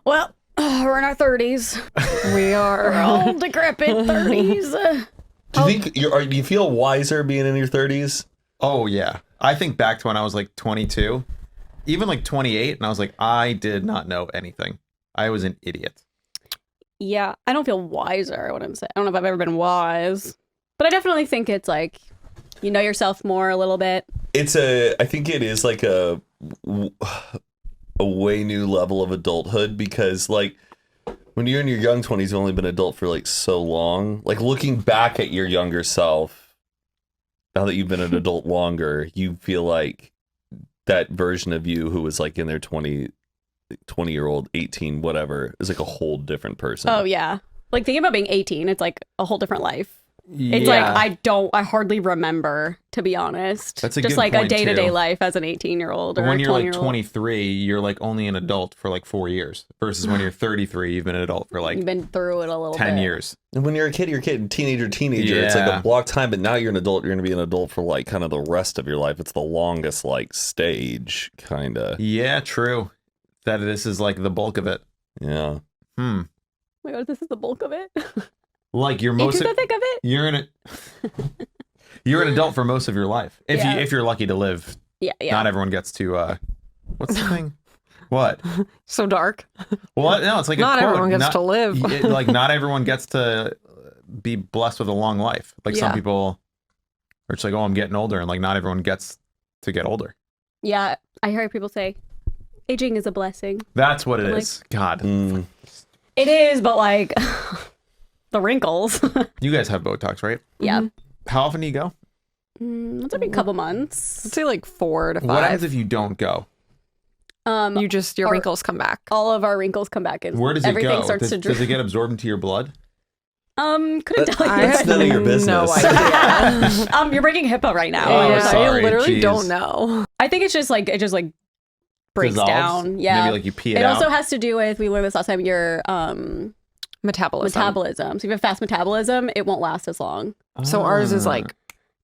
Well, we're in our 30s. We are. We're all decrepit 30s. Do you think do you feel wiser being in your 30s? Oh, yeah. I think back to when I was like 22, even like 28, and I was like, I did not know anything. I was an idiot. Yeah, I don't feel wiser, I wouldn't say. I don't know if I've ever been wise. But I definitely think it's like, you know yourself more a little bit. I think it is like a way new level of adulthood, because like when you're in your young 20s, you've only been adult for like so long. Like looking back at your younger self, now that you've been an adult longer, you feel like that version of you who was like in their 20-year-old, 18, whatever, is like a whole different person. Oh, yeah. Like thinking about being 18, it's like a whole different life. Yeah. It's like I hardly remember, to be honest. That's a just good like a point, day-to-day too. life as an 18-year-old or But when a you're like 20-year-old. 23, you're like only an adult for like 4 years, versus when you're 33, you've been an adult for like You've been through it a little 10 bit. years. And when you're a kid, teenager. It's like Yeah. a block time, but now you're an adult. You're going to be an adult for like kind of the rest of your life. It's the longest like stage, kind of. Yeah, true. That this is like the bulk of it. Yeah. Oh my God, this is the bulk of it. Like you're Into most the thick of it. you're an adult for most of your life. Yeah. If you're lucky to live. Yeah. Not everyone gets to what's the thing? What? So dark. Well, no, it's like Not a quote. everyone gets to live. Like not everyone gets to be blessed with a long life. Like some Yeah. people are just like, oh, I'm getting older, and like not everyone gets to get older. Yeah, I hear people say, aging is a blessing. That's what it Like- is. God, It is, but like the wrinkles. you guys have Botox, right? Yeah. How often do you go? Once every couple months. I'd say like 4 to 5. What happens if you don't go? your Our- wrinkles come back. All of our wrinkles come back and Where does it everything go? starts to Does it get absorbed into your blood? couldn't tell you. That's none of your business. No idea. You're breaking HIPAA right now. Oh, yeah, sorry, I literally jeez. don't know. I think it just breaks Dissolves? down. Yeah. Maybe like you pee it It out? also has to do with, we learned this last time, your Metabolism. metabolism. So if you have fast metabolism, it won't last as long. So ours is like,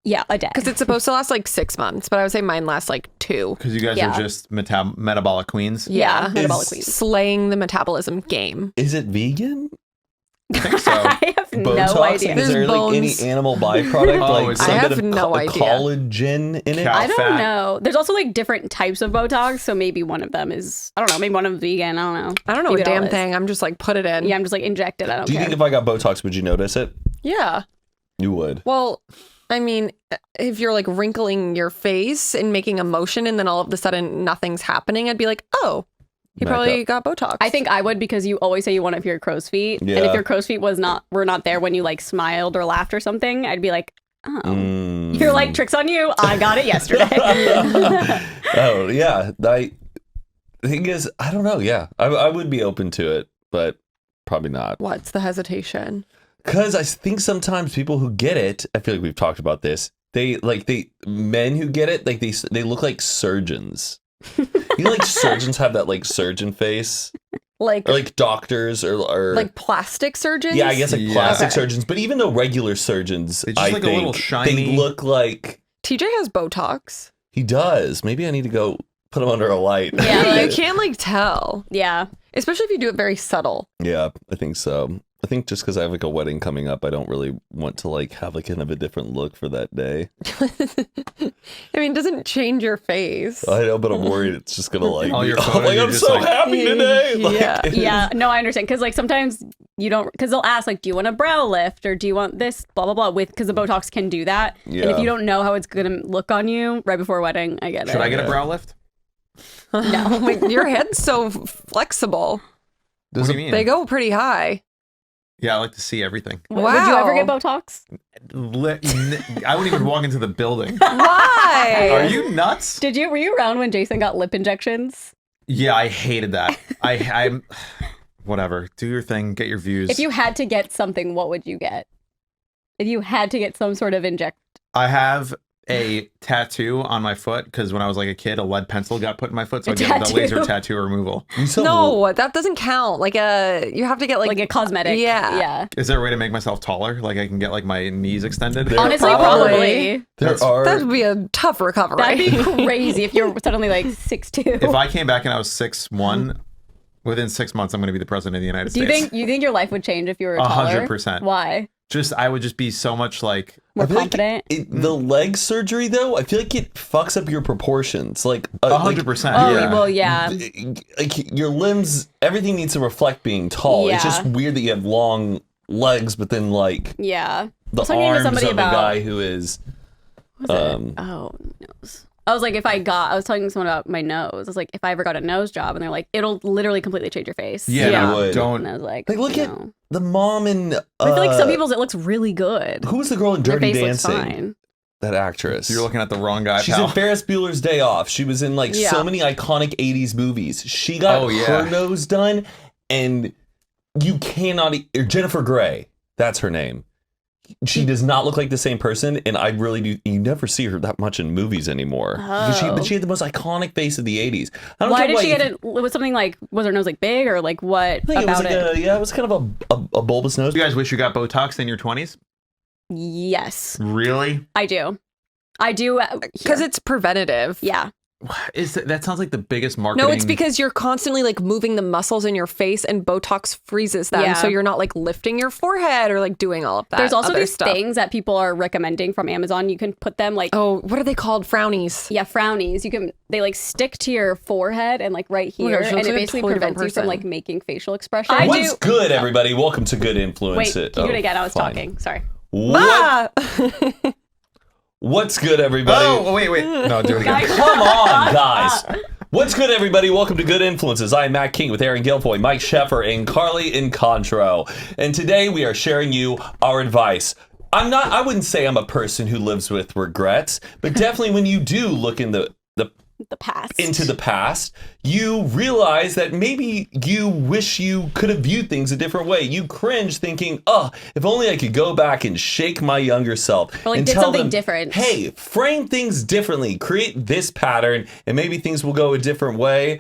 Yeah, a day. because it's supposed to last like 6 months, but I would say mine lasts like 2. Because you guys Yeah. are just metabolic queens. Yeah, metabolic Is- queen. Slaying the metabolism game. Is it vegan? I think so. I have Botox? no idea. Like, is there like any bones. animal byproduct? Oh, like it's some like- bit I have of no idea. collagen in it? Cow- I don't fat. know. There's also like different types of Botox, so maybe one of them is, I don't know, maybe one of them's vegan. I don't know. I don't know Maybe a it all damn is. thing. I'm just like, put it in. Yeah, I'm just like inject it. I don't Do you care. think if I got Botox, would you notice it? Yeah. You would. Well, I mean, if you're like wrinkling your face and making a motion and then all of a sudden nothing's happening, I'd be like, oh, he Back probably up. got Botox. I think I would, because you always say you want it for your crow's feet. And Yeah. if your crow's feet were not there when you like smiled or laughed or something, I'd be like, oh, Mm. you're like, tricks on you. I got it yesterday. Oh yeah. The thing is, I don't know. Yeah, I would be open to it, but probably not. What's the hesitation? Because I think sometimes people who get it, I feel like we've talked about this. Men who get it, like they look like surgeons. You know, like surgeons have that like surgeon face, Like, or like doctors, or like plastic surgeons? yeah, I guess like Yeah. plastic Okay. surgeons. But even though regular surgeons, They just I look a think little shiny. they look like TJ has Botox. he does. Maybe I need to go put him under a light. Yeah, You can't like tell, Yeah. especially if you do it very subtle. Yeah, I think so. I think just because I have like a wedding coming up, I don't really want to like have like kind of a different look for that day. I mean, it doesn't change your face. I know, but I'm worried it's just gonna like. All be- your I'm photos, like, you're I'm just so like- happy today. Like, Yeah. Yeah. No, I understand. Because like sometimes you don't, because they'll ask like, do you want a brow lift or do you want this, blah, blah, blah, because the Botox can do that. And if Yeah. you don't know how it's going to look on you right before a wedding, I get it. Should I get a Yeah. brow lift? No, like, your head's so flexible. What do you mean? They go pretty high. Yeah, I like to see everything. Would you ever get Wow. Botox? I wouldn't even walk into the building. Why? Are you nuts? Were you around when Jason got lip injections? Yeah, I hated that. I'm whatever. Do your thing. Get your views. If you had to get something, what would you get? If you had to get some sort of inject. I have a tattoo on my foot because when I was like a kid, a lead pencil got put in my foot, so A I get the tattoo? laser tattoo removal. You still- No, that doesn't count. Like you have to get Like a cosmetic. Yeah. Yeah. Is there a way to make myself taller? Like I can get like my knees extended? There Honestly, Probably. probably. There are. That would be a tough recovery. That'd be crazy if you're suddenly like 6'2". If I came back and I was 6'1", Within 6 months, I'm going to be the president of the United Do States. you think your life would change if you were taller? 100%. Why? I would just be so much like. More I feel confident? the leg surgery, though, I feel like it fucks up your proportions. Like 100%. Oh, yeah. well, yeah. Like your limbs, everything needs to reflect being tall. It's Yeah. just weird that you have long legs, but then like Yeah. the was talking to arms somebody of about- a guy who is. Oh, nose. I was like, I was talking to someone about my nose. I was like, if I ever got a nose job, and they're like, it'll literally completely change your face. Yeah, Yeah. no, Would. don't. And I was like, Like, look at no. the mom in. I feel like some people's it looks really good. Who was the girl in Their Dirty face looks Dancing? fine. That actress. You're looking at the wrong guy, She's pal. in Ferris Bueller's Day Off. She was in like Yeah. so many iconic 80s movies. She got Oh, yeah. her nose done, and you cannot. Or Jennifer Grey. That's her name. She does not look like the same person, and I really do. You never see her that much in movies anymore. Because Oh. but she had the most iconic face of the 80s. I don't Why care did she you- get it? Was something like, was her nose like big or like what I think about it was like it was kind of a bulbous nose. You guys wish you got Botox in your 20s? Yes, Really? I do. I do. Because it's preventative. yeah. That sounds like the biggest marketing. No, it's because you're constantly like moving the muscles in your face and Botox freezes them. Yeah. So you're not like lifting your forehead or like doing all of that. There's also other these stuff. things that people are recommending from Amazon. You can put them like, Oh, what are they called? Frownies. yeah, frownies. They like stick to your forehead and like right Oh my here, gosh, and looks it like a basically totally different prevents you from person. like making facial expressions. I What's do- good, everybody? Welcome to Good Influence. Wait, can you do it again? I was Fine. talking. Sorry. What? Ah! What's good, everybody? Oh, wait. No, do it again. Guys- Come on, guys. What's good, everybody? Welcome to Good Influences. I'm Matt King with Aaron Guilfoy, Mike Sheffer, and Carly Incontro. And today we are sharing you our advice. I wouldn't say I'm a person who lives with regrets, but definitely when you do look in the past. into the past, you realize that maybe you wish you could have viewed things a different way. You cringe thinking, oh, if only I could go back and shake my younger self. Or, like, and did tell something them, different. Hey, frame things differently. Create this pattern, and maybe things will go a different way.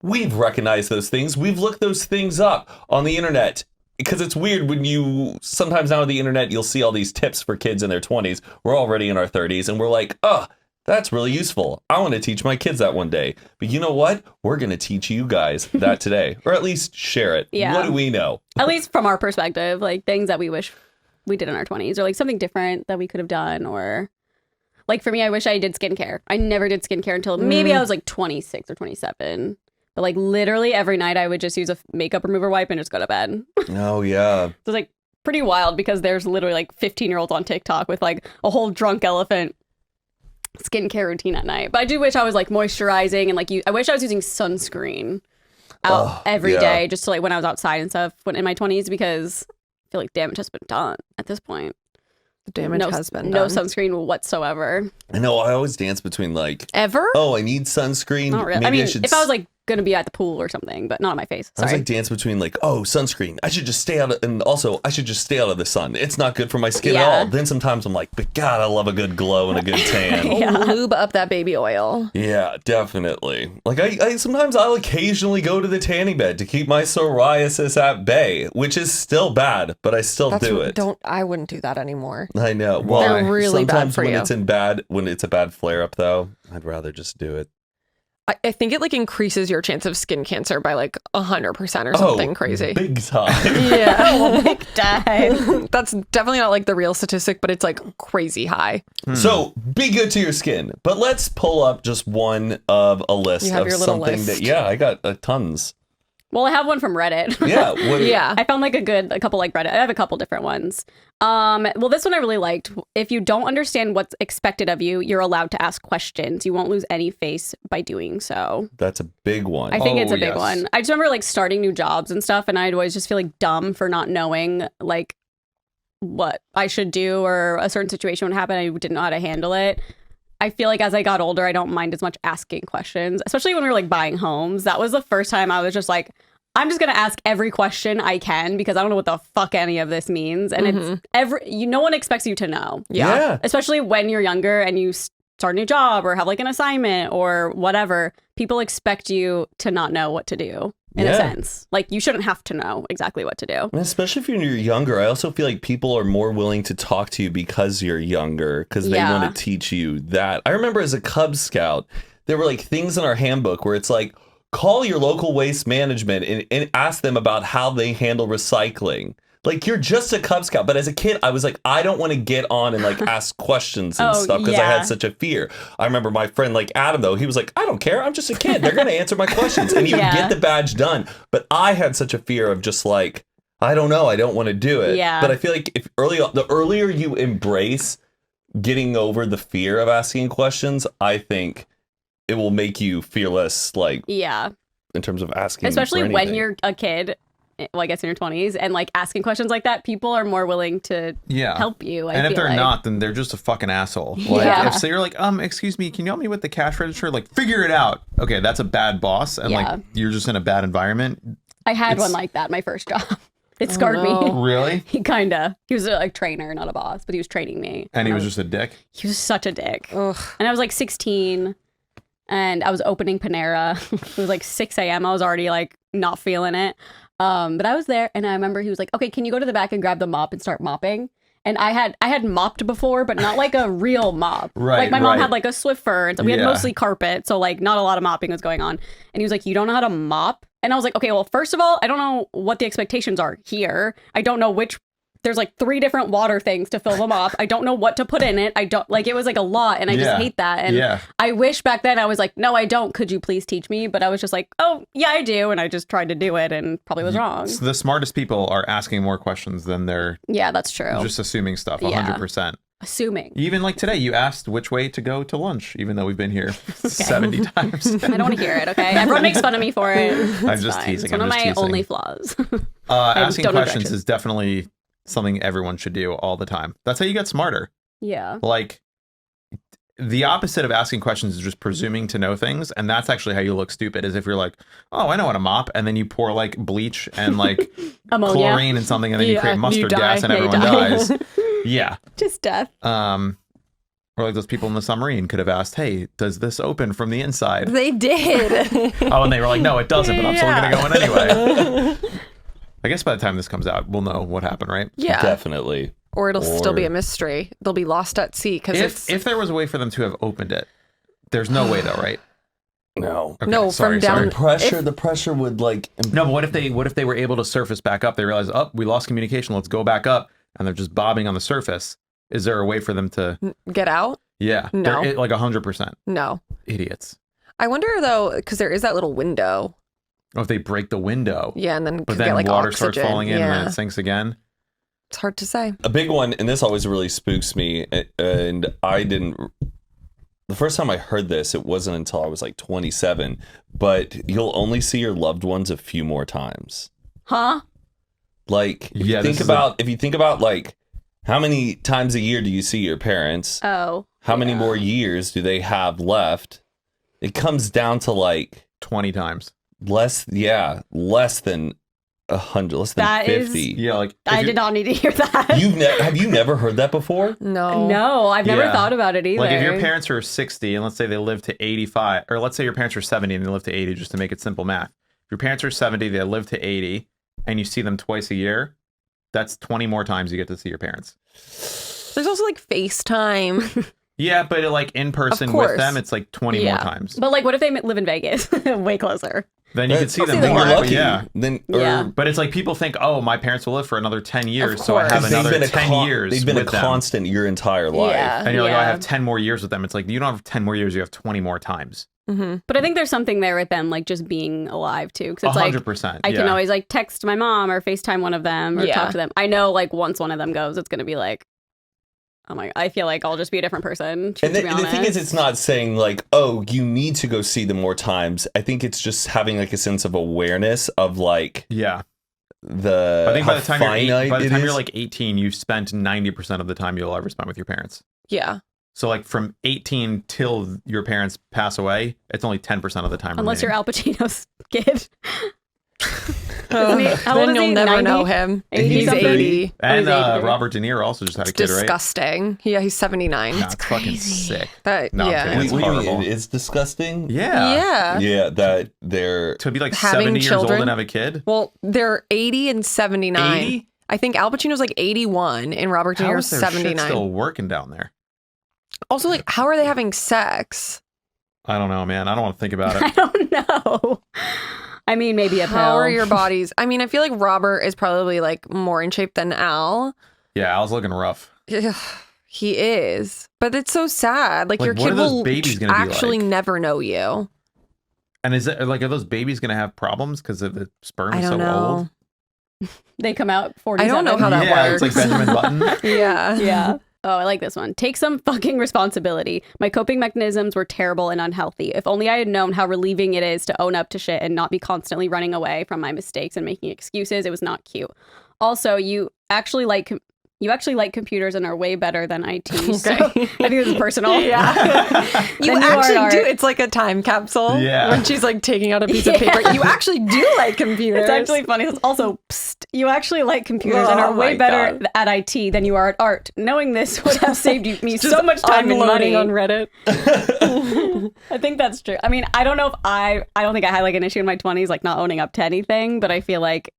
We've recognized those things. We've looked those things up on the internet. Because it's weird when you, sometimes now on the internet, you'll see all these tips for kids in their 20s. We're already in our 30s, and we're like, oh, that's really useful. I want to teach my kids that one day. But you know what? We're going to teach you guys that today. Or at least share it. Yeah. What do we know? At least from our perspective, like things that we wish we did in our 20s, or like something different that we could have done. Or like for me, I wish I did skincare. I never did skincare until maybe I was like 26 or 27. But like literally every night I would just use a makeup remover wipe and just go to bed. Oh, yeah. So it's like pretty wild because there's literally like 15-year-olds on TikTok with like a whole drunk elephant skincare routine at night. But I do wish I was like moisturizing and like I wish I was using sunscreen out every day yeah. just to like when I was outside and stuff when in my 20s, because I feel like damage has been done at this point. The damage has been no done. sunscreen whatsoever. I know. I always dance between like, Ever? oh, I need sunscreen. Not really. Maybe I mean, should. if I was like gonna be at the pool or something, but not on my face. I was Sorry. like dance between like, oh, sunscreen. I should just stay out of, and also I should just stay out of the sun. It's not good for my skin at Yeah. all. Then sometimes I'm like, but God, I love a good glow and a good tan. Lube up that baby oil. Yeah, definitely. Like I sometimes I'll occasionally go to the tanning bed to keep my psoriasis at bay, which is still bad, but I still do it. I wouldn't do that anymore. I know. Why? Well, They're really bad sometimes for when you. when it's a bad flare up though, I'd rather just do it. I think it like increases your chance of skin cancer by like 100% or something crazy. Big time. Yeah. Big time. That's definitely not like the real statistic, but it's like crazy high. So be good to your skin. But let's pull up just one of a list You have of your little something list. that I got tons. Well, I have one from Reddit. Yeah. What, Yeah. I found like a couple like Reddit. I have a couple different ones. Well, this one I really liked. If you don't understand what's expected of you, you're allowed to ask questions. You won't lose any face by doing so. That's a big one. I think Oh, it's a big yes. one. I just remember like starting new jobs and stuff, and I'd always just feel like dumb for not knowing like what I should do, or a certain situation would happen. I didn't know how to handle it. I feel like as I got older, I don't mind as much asking questions, especially when we were like buying homes. That was the first time I was just like, I'm just going to ask every question I can because I don't know what the fuck any of this means. And no one expects you to know. Yeah. Especially when you're younger and you start a new job or have like an assignment or whatever. People expect you to not know what to do in a Yeah. sense. Like you shouldn't have to know exactly what to do. And especially if you're younger, I also feel like people are more willing to talk to you because you're younger, because they Yeah. want to teach you that. I remember as a Cub Scout, there were like things in our handbook where it's like, call your local waste management and ask them about how they handle recycling. Like, you're just a Cub Scout. But as a kid, I was like, I don't want to get on and like ask questions and stuff because I had such a fear. I remember my friend like Adam, though, he was like, I don't care. I'm just a kid. They're going to answer my questions. And you would get the badge done. But I had such a fear of just like, I don't know. I don't want to do it. Yeah. But I feel like the earlier you embrace getting over the fear of asking questions, I think it will make you feel less like in terms of asking, especially when you're a kid, well, I guess in your 20s, and like asking questions like that, people are more willing to help you. And if they're not, then they're just a fucking asshole. Like if so you're like, excuse me, can you help me with the cash register? Like, figure it out. Okay, that's a bad boss, and like you're just in a bad environment. I had one like that my first job. It scarred me. Really? He was a trainer, not a boss, but he was training me. And he was just a dick? He was such a dick. Ugh. And I was like 16 and I was opening Panera. It was like 6 a.m. I was already like not feeling it. But I was there and I remember he was like, okay, can you go to the back and grab the mop and start mopping? And I had mopped before, but not like a real mop. Right. Like my mom had like a Swiffer. And so we had mostly carpet. So like not a lot of mopping was going on. And he was like, you don't know how to mop? And I was like, okay, well, first of all, I don't know what the expectations are here. I don't know there's like 3 different water things to fill them up. I don't know what to put in it. I don't like, it was like a lot and I just hate that. And I wish back then I was like, no, I don't. Could you please teach me? But I was just like, oh yeah, I do. And I just tried to do it and probably was wrong. So the smartest people are asking more questions than they're that's true. Just assuming stuff 100%. Assuming. Even like today, you asked which way to go to lunch, even though we've been here 70 times. I don't want to hear it, okay? Everyone makes fun of me for it. I'm just teasing. It's one of my only flaws. Asking questions is definitely something everyone should do all the time. That's how you get smarter. Yeah. Like, the opposite of asking questions is just presuming to know things, and that's actually how you look stupid, is if you're like, oh, I know how to mop, and then you pour like bleach and like chlorine and something, and then you create mustard gas and everyone dies. Yeah. Just death. Or like those people in the submarine could have asked, hey, does this open from the inside? They did. And they were like, no, it doesn't, but I'm still going to go in anyway. I guess by the time this comes out, we'll know what happened, right? Yeah. Definitely. Or it'll still be a mystery. They'll be lost at sea. Because if there was a way for them to have opened it, there's no way though, right? No. Okay, no, sorry, from down... The pressure would like... No, but what if they were able to surface back up? They realize, we lost communication. Let's go back up. And they're just bobbing on the surface. Is there a way for them to... Get out? Yeah. No. Like 100%. No. Idiots. I wonder though, because there is that little window. Oh, if they break the window. Yeah, and then but then get, like, water oxygen. starts falling in and then it sinks again. It's hard to say. A big one, and this always really spooks me, and I didn't... The first time I heard this, it wasn't until I was like 27, but you'll only see your loved ones a few more times. Huh? Like, if you think about like, how many times a year do you see your parents? Oh. How many more years do they have left? It comes down to like 20 times. Less than 100, less than that 50. Yeah, like I did not need to hear that. Have you never heard that before? No, I've never thought about it either. Like if your parents are 60 and let's say they live to 85, or let's say your parents are 70 and they live to 80, just to make it simple math. If your parents are 70, they live to 80, and you see them twice a year, that's 20 more times you get to see your parents. There's also like FaceTime. Yeah, but like in person with them, it's like 20 more times. But like, what if they live in Vegas? Way closer. Then you can see them more. You're lucky. But it's like people think, oh, my parents will live for another 10 years, so I have another 10 years. They've been a constant your entire life. Yeah. And you're like, oh, I have 10 more years with them. It's like, you don't have 10 more years, you have 20 more times. Mm-hmm. But I think there's something there with them, like just being alive too. Because it's 100%. Like, I can always like text my mom or FaceTime one of them or talk to them. I know like once one of them goes, it's going to be like, oh my, I feel like I'll just be a different person. And the thing is, it's not saying like, oh, you need to go see them more times. I think it's just having like a sense of awareness of like, I think by the time you're like 18, you've spent 90% of the time you'll ever spend with your parents. Yeah. So like from 18 till your parents pass away, it's only 10% of the time. Unless you're Al Pacino's kid. Then you'll never know him. He's 80. And Robert De Niro also just had a kid, right? Disgusting. Yeah, he's 79. That's fucking sick. It's disgusting. Yeah. That they're to be like 70 years old and have a kid. Well, they're 80 and 79. 80? I think Al Pacino's like 81 and Robert De Niro's 79. Shit still working down there. Also, like, how are they having sex? I don't know, man. I don't want to think about I it. don't know. I mean, maybe a pill. How are your bodies? I mean, I feel like Robert is probably like more in shape than Al. Yeah, Al's looking rough. Ugh, he is. But it's so sad. Like, Like, your what kid are those will babies gonna be actually like? never know you. And is it like, are those babies going to have problems because of the sperm I is don't so know. old? They come out 47. I don't know how that yeah, works. it's like Benjamin Button. Yeah. Yeah. Oh, I like this one. Take some fucking responsibility. My coping mechanisms were terrible and unhealthy. If only I had known how relieving it is to own up to shit and not be constantly running away from my mistakes and making excuses. It was not cute. Also, you actually like computers and are way better than IT. So I think this is personal. Yeah. You Then actually are do. art. It's like a time capsule. Yeah. When she's like taking out a piece of paper. You actually do like computers. It's actually funny. It's also, psst, you actually like computers and Oh are way my better God. at IT than you are at art. Knowing this would have saved me so much time and money. Unloading on Reddit. I think that's true. I mean, I don't know if I don't think I had like an issue in my 20s, like not owning up to anything, but I feel like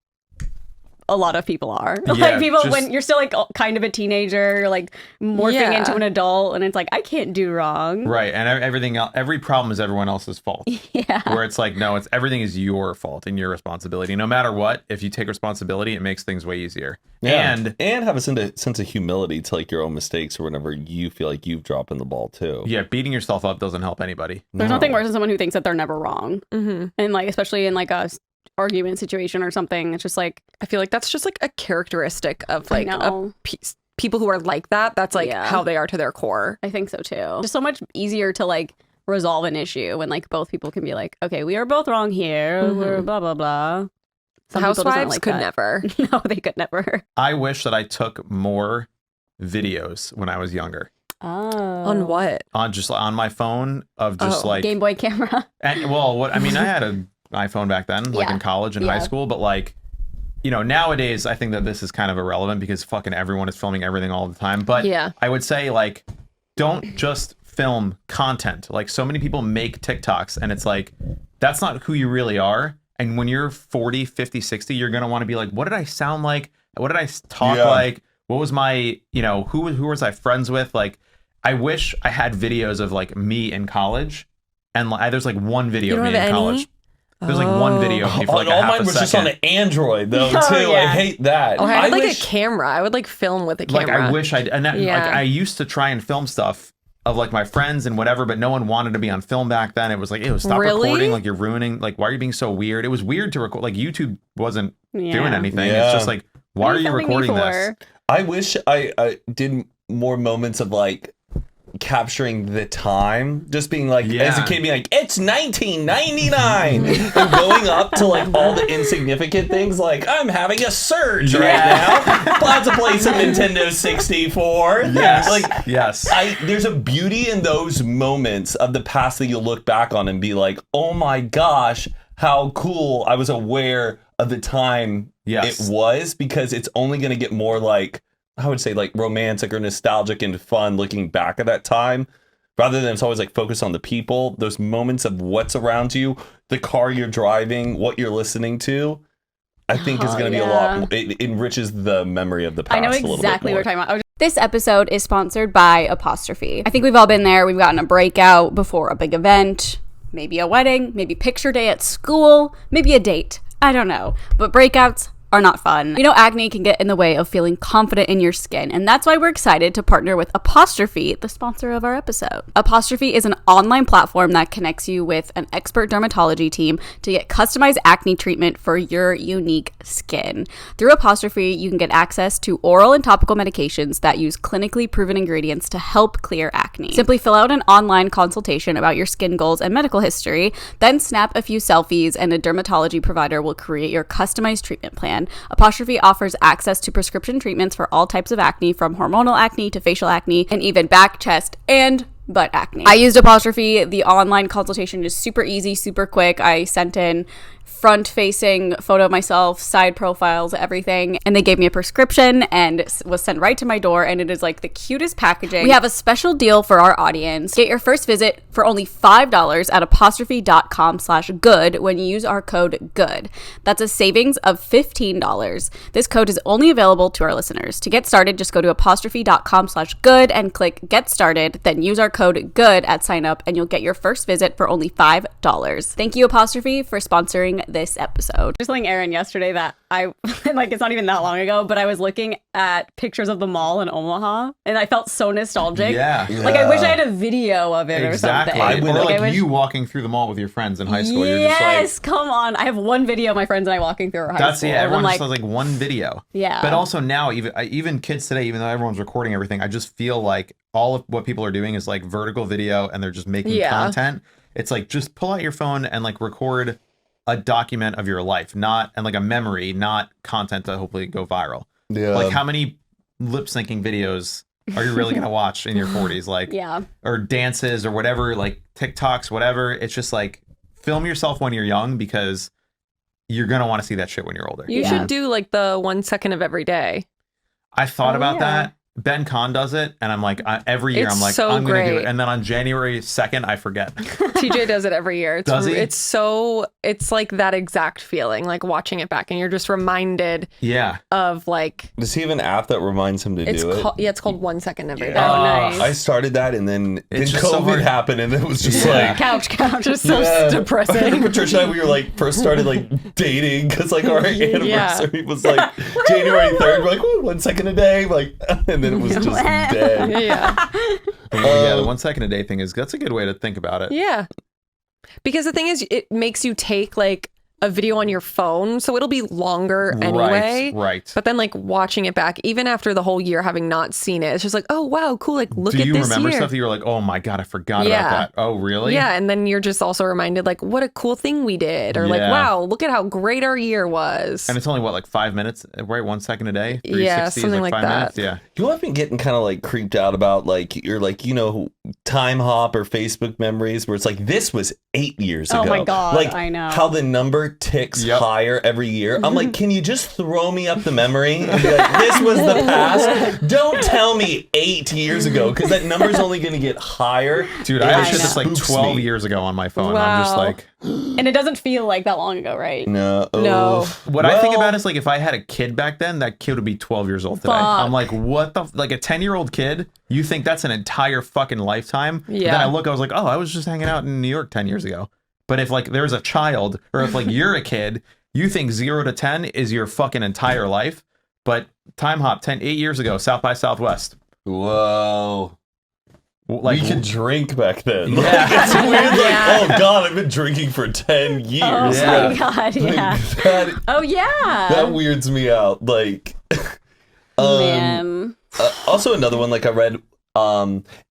a lot of people are. Yeah, like people, just- when you're still like kind of a teenager, you're like morphing Yeah. into an adult, and it's like, I can't do wrong. Right. And everything else, every problem is everyone else's fault. Yeah. Where it's like, no, it's everything is your fault and your responsibility. No matter what, if you take responsibility, it makes things way easier. And have a sense of humility to like your own mistakes or whenever you feel like you've dropped in the ball too. yeah, beating yourself up doesn't help anybody. There's nothing worse than someone who thinks that they're never wrong. Mm-hmm. And like, especially in like a argument situation or something, it's just like, I feel like that's just like a characteristic of I like know. people who are like that. That's like Yeah. how they are to their core. I think so too. Just so much easier to like resolve an issue when like both people can be like, okay, we are both wrong here. Mhm. We're blah blah blah. Some people just aren't Housewives like could that. never. No, they could never. I wish that I took more videos when I was younger. Oh, On what? On my phone of just Oh, like Game Boy camera? and, well, what I mean, I had an iPhone back then, like Yeah. in college and high Yeah. school, but like, you know, nowadays I think that this is kind of irrelevant because fucking everyone is filming everything all the time. But Yeah. I would say like, don't just film content. Like so many people make TikToks and it's like, that's not who you really are. And when you're 40, 50, 60, you're going to want to be like, what did I sound like? What did I talk Yeah. like? What was my, you know, who was I friends with? Like, I wish I had videos of like me in college. And like, there's like one video You of don't me in have any? college. There's like one video of me for like a all half mine a was second. just on an Android though too. Oh, yeah. I hate that. Oh, I had like wish- a camera. I would like film with a Like camera. I wish I'd and that, Yeah. like I used to try and film stuff of like my friends and whatever, but no one wanted to be on film back then. It was like, ew, stop Really? recording. Like you're ruining. Like why are you being so weird? It was weird to record. Like YouTube wasn't Yeah. doing anything. Yeah. It's just like, why are you filming me recording this? for? I wish I did more moments of like capturing the time, just being like Yeah. as a kid being like it's 1999 and going up to like all the insignificant things like I'm having a surge right now, about to play some Nintendo 64. Yes. Like yes. there's a beauty in those moments of the past that you'll look back on and be like, oh my gosh, how cool. I was aware of the time Yes. it was, because it's only going to get more like, I would say like romantic or nostalgic and fun looking back at that time, rather than it's always like focus on the people, those moments of what's around you, the car you're driving, what you're listening to. I think is Oh, going to be a yeah. lot. It enriches the memory of the past. I know a little bit exactly what more. we're talking about. This episode is sponsored by Apostrophe. I think we've all been there. We've gotten a breakout before a big event, maybe a wedding, maybe picture day at school, maybe a date. I don't know. But breakouts are not fun. We know acne can get in the way of feeling confident in your skin, and that's why we're excited to partner with Apostrophe, the sponsor of our episode. Apostrophe is an online platform that connects you with an expert dermatology team to get customized acne treatment for your unique skin. Through Apostrophe, you can get access to oral and topical medications that use clinically proven ingredients to help clear acne. Simply fill out an online consultation about your skin goals and medical history, then snap a few selfies, and a dermatology provider will create your customized treatment plan. Apostrophe offers access to prescription treatments for all types of acne, from hormonal acne to facial acne, and even back, chest, and butt acne. I used Apostrophe. The online consultation is super easy, super quick. I sent in front-facing photo of myself, side profiles, everything. And they gave me a prescription and was sent right to my door. And it is like the cutest packaging. We have a special deal for our audience. Get your first visit for only $5 at apostrophe.com/good when you use our code GOOD. That's a savings of $15. This code is only available to our listeners. To get started, just go to apostrophe.com/good and click get started. Then use our code GOOD at sign up and you'll get your first visit for only $5. Thank you, Apostrophe, for sponsoring this episode. Just telling Aaron yesterday that I, like, it's not even that long ago, but I was looking at pictures of the mall in Omaha and I felt so nostalgic. Yeah. Like, I wish I had a video of it Exactly. or something. Or like you walking through the mall with your friends in high school. You're just Yes, come on. I have one video of my friends and I walking through our high school. Yeah, everyone just has like one video. Yeah. But also now, even kids today, even though everyone's recording everything, I just feel like all of what people are doing is like vertical video and they're just making content. It's like, just pull out your phone and like record a document of your life, and like a memory, not content to hopefully go viral. Yeah. Like, how many lip syncing videos are you really going to watch in your 40s? Like, or dances or whatever, like TikToks, whatever. It's just like, film yourself when you're young because you're going to want to see that shit when you're older. You should do like the 1 second of every day. I thought about that. Ben Kahn does it, and I'm like, every year I'm like, so I'm going to do great. it. And then on January 2nd, I forget. TJ does it every year. Does he? It's like that exact feeling, like watching it back, and you're just reminded of like. Does he have an app that reminds him to do it? It's called 1 second every day. Oh, nice. I started that, and then just so COVID hard. happened, and it was just like Couch. Just so depressing. Patricia and I, we were like first started like dating because like our anniversary was like January 3rd. We're like, ooh, 1 second a day, like, and then it was just dead. Yeah. The 1 second a day thing that's a good way to think about it. Yeah. Because the thing is, it makes you take like a video on your phone, so it'll be longer anyway. Right. But then like watching it back, even after the whole year having not seen it, it's just like, oh wow, cool. Like look at this year. Do you remember stuff that you're like, oh my God, I forgot about that. Oh really? Yeah. And then you're just also reminded like, what a cool thing we did. Or like, wow, look at how great our year was. And it's only what, like 5 minutes, right? 1 second a day? Yeah, something like 5 that. minutes? Yeah. You know, I've been getting kind of like creeped out about like you're like, you know, time hop or Facebook memories where it's like this was 8 years ago. Oh my God, like, I know. how the number ticks higher every year. I'm like, can you just throw me up the memory and be like, this was the past? Don't tell me 8 years ago because that number's only going to get higher. Dude, I had shit that's like 12 years ago on my phone. Wow. I'm just like... And it doesn't feel like that long ago, right? No. What I think about is like if I had a kid back then, that kid would be 12 years old today. Fuck. I'm like, what the... Like a 10-year-old kid, you think that's an entire fucking lifetime? Yeah. Then I look, I was like, oh, I was just hanging out in New York 10 years ago. But if like there's a child or if like you're a kid, you think 0 to 10 is your fucking entire life. But time hop 8 years ago, South by Southwest. Whoa. Like we could drink back then. Yeah. Like, it's weird. Like, oh God, I've been drinking for 10 years. Oh my God, yeah. That weirds me out. Like, Man. Also another one like I read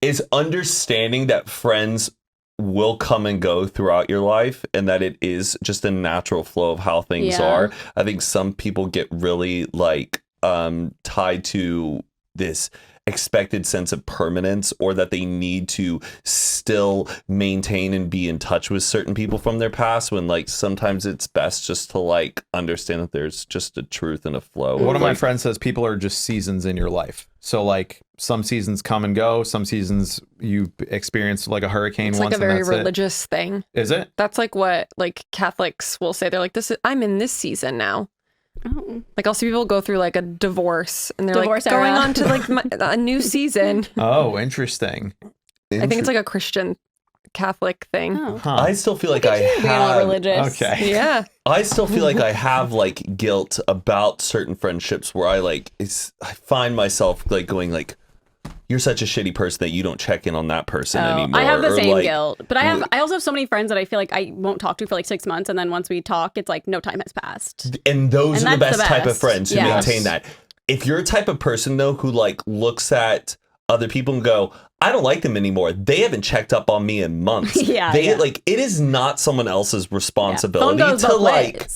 is understanding that friends will come and go throughout your life and that it is just a natural flow of how things are. I think some people get really like tied to this expected sense of permanence or that they need to still maintain and be in touch with certain people from their past when like sometimes it's best just to like understand that there's just a truth and a flow. One of my friends says people are just seasons in your life. So like some seasons come and go, some seasons you experience like a hurricane it's once. It's like a very and that's religious thing. Is it? I'm like what like Catholics will say. They're like, I'm in this season now. Oh. Like I'll see people go through like a divorce and they're like going on to like a new season. Oh, interesting. I think it's like a Christian Catholic thing. Oh. Huh. I still feel like I have religious. Okay. Yeah. I still feel like I have like guilt about certain friendships where I find myself like going like, you're such a shitty person that you don't check in on that person anymore. I have the same like, guilt, but I also have so many friends that I feel like I won't talk to for like 6 months, and then once we talk, it's like no time has passed. And those are the best type of friends who Yes. maintain that. If you're a type of person though who like looks at other people and go, I don't like them anymore. They haven't checked up on me in months. Like it is not someone else's responsibility to like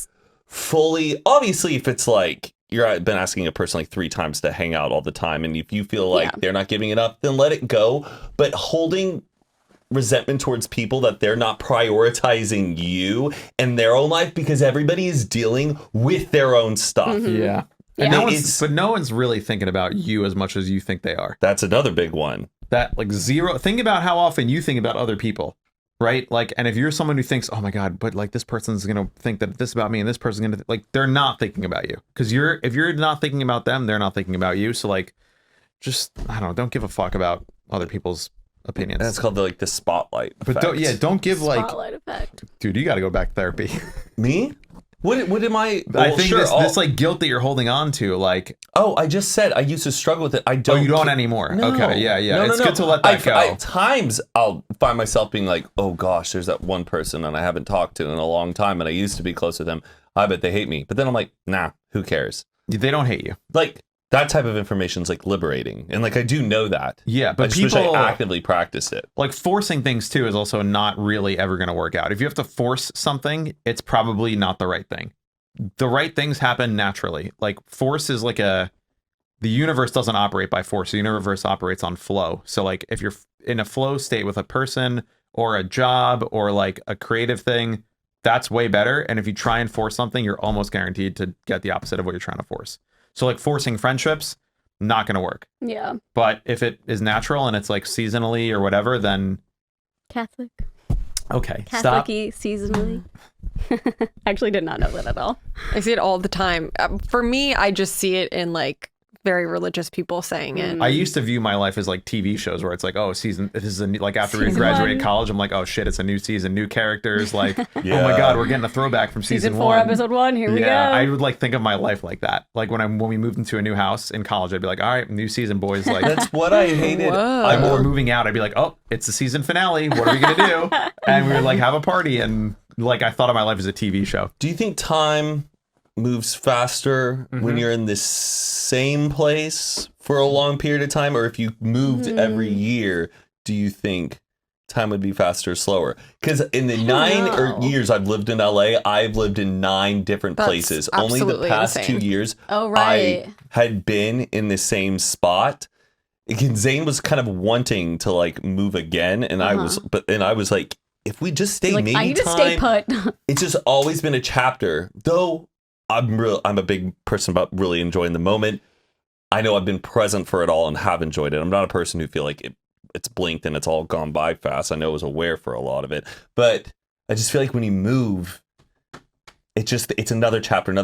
fully. Obviously, if it's like. You've been asking a person like 3 times to hang out all the time. And if you feel like they're not giving it up, then let it go. But holding resentment towards people that they're not prioritizing you and their own life because everybody is dealing with their own stuff. Mm-hmm. Yeah. And no one's really thinking about you as much as you think they are. That's another big one. That like zero. Think about how often you think about other people, right? Like, and if you're someone who thinks, oh my God, but like this person's going to think that this about me and this person's going to like, they're not thinking about you because if you're not thinking about them, they're not thinking about you. So like, just, I don't know, don't give a fuck about other people's opinions. That's called the spotlight effect. But don't give like, spotlight effect. Dude, you got to go back to therapy. Me? What am I? Well, I think sure, this like guilt that you're holding on to, like. Oh, I just said I used to struggle with it. I don't. Oh, you don't anymore. No. Okay, yeah. No, it's good to let that go. At times, I'll find myself being like, "Oh gosh, there's that one person and I haven't talked to in a long time, and I used to be close with them. I bet they hate me." But then I'm like, "Nah, who cares?" They don't hate you. Like that type of information is like liberating, and like I do know that. Yeah, but I just wish I actively practice it. Like forcing things too is also not really ever going to work out. If you have to force something, it's probably not the right thing. The right things happen naturally. Like force is like the universe doesn't operate by force. The universe operates on flow. So like if you're in a flow state with a person or a job or like a creative thing, that's way better. And if you try and force something, you're almost guaranteed to get the opposite of what you're trying to force. So like forcing friendships, not going to work. Yeah. But if it is natural and it's like seasonally or whatever, then Catholic. Okay, Catholic-y, seasonally. Actually did not know that at all. I see it all the time. For me, I just see it in like very religious people saying it. I used to view my life as like TV shows where it's like, oh, this is a new, like after we Season graduated 1. college, I'm like, oh shit, it's a new season, new characters. Like, oh my God, we're getting a throwback from season 4, 1. episode 1. Here we go. I would like think of my life like that. Like when we moved into a new house in college, I'd be like, all right, new season, boys. Like that's what I hated. Like when we're moving out, I'd be like, oh, it's the season finale. What are we gonna do? And we would like have a party, and like I thought of my life as a TV show. Do you think time moves faster when you're in the same place for a long period of time, or if you moved every year, do you think time would be faster or slower? Because in the 9 years I've lived in LA, I've lived in 9 different places. Only the past insane. 2 years right. I had been in the same spot. Zane was kind of wanting to like move again, and I was like, if we just stay, like, maybe I need to time. stay put. It's just always been a chapter, though. I'm a big person about really enjoying the moment. I know I've been present for it all and have enjoyed it. I'm not a person who feel like it's blinked and it's all gone by fast. I know I was aware for a lot of it, but I just feel like when you move, it's another chapter. Yeah.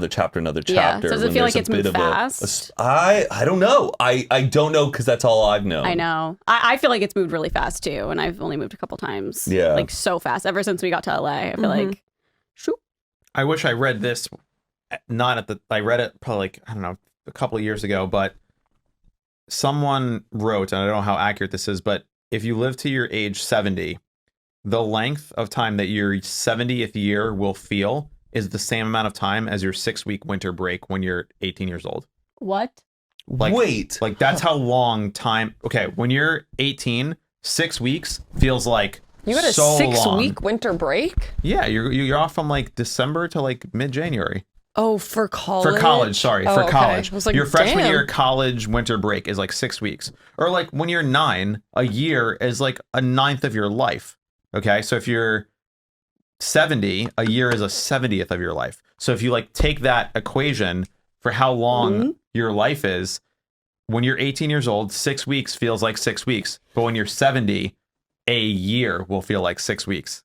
So does it feel like it's moved fast? I don't know. I don't know because that's all I've known. I know. I feel like it's moved really fast too, and I've only moved a couple times. Yeah, like so fast. Ever since we got to LA, I feel like. Shoot. I wish I read this. I read it probably like, I don't know, a couple of years ago, but someone wrote, and I don't know how accurate this is, but if you live to your age 70, the length of time that your 70th year will feel is the same amount of time as your 6-week winter break when you're 18 years old. What? Wait. Like that's how long time. Okay, when you're 18, 6 weeks feels like you got a so 6-week winter break? Yeah, you're off from like December to like mid-January. Oh, for college? For college, sorry. For college. I was like, your freshman damn. year college winter break is like 6 weeks. Or like when you're 9, a year is like a 9th of your life. Okay, so if you're 70, a year is a 70th of your life. So if you like take that equation for how long your life is, when you're 18 years old, 6 weeks feels like 6 weeks. But when you're 70, a year will feel like 6 weeks.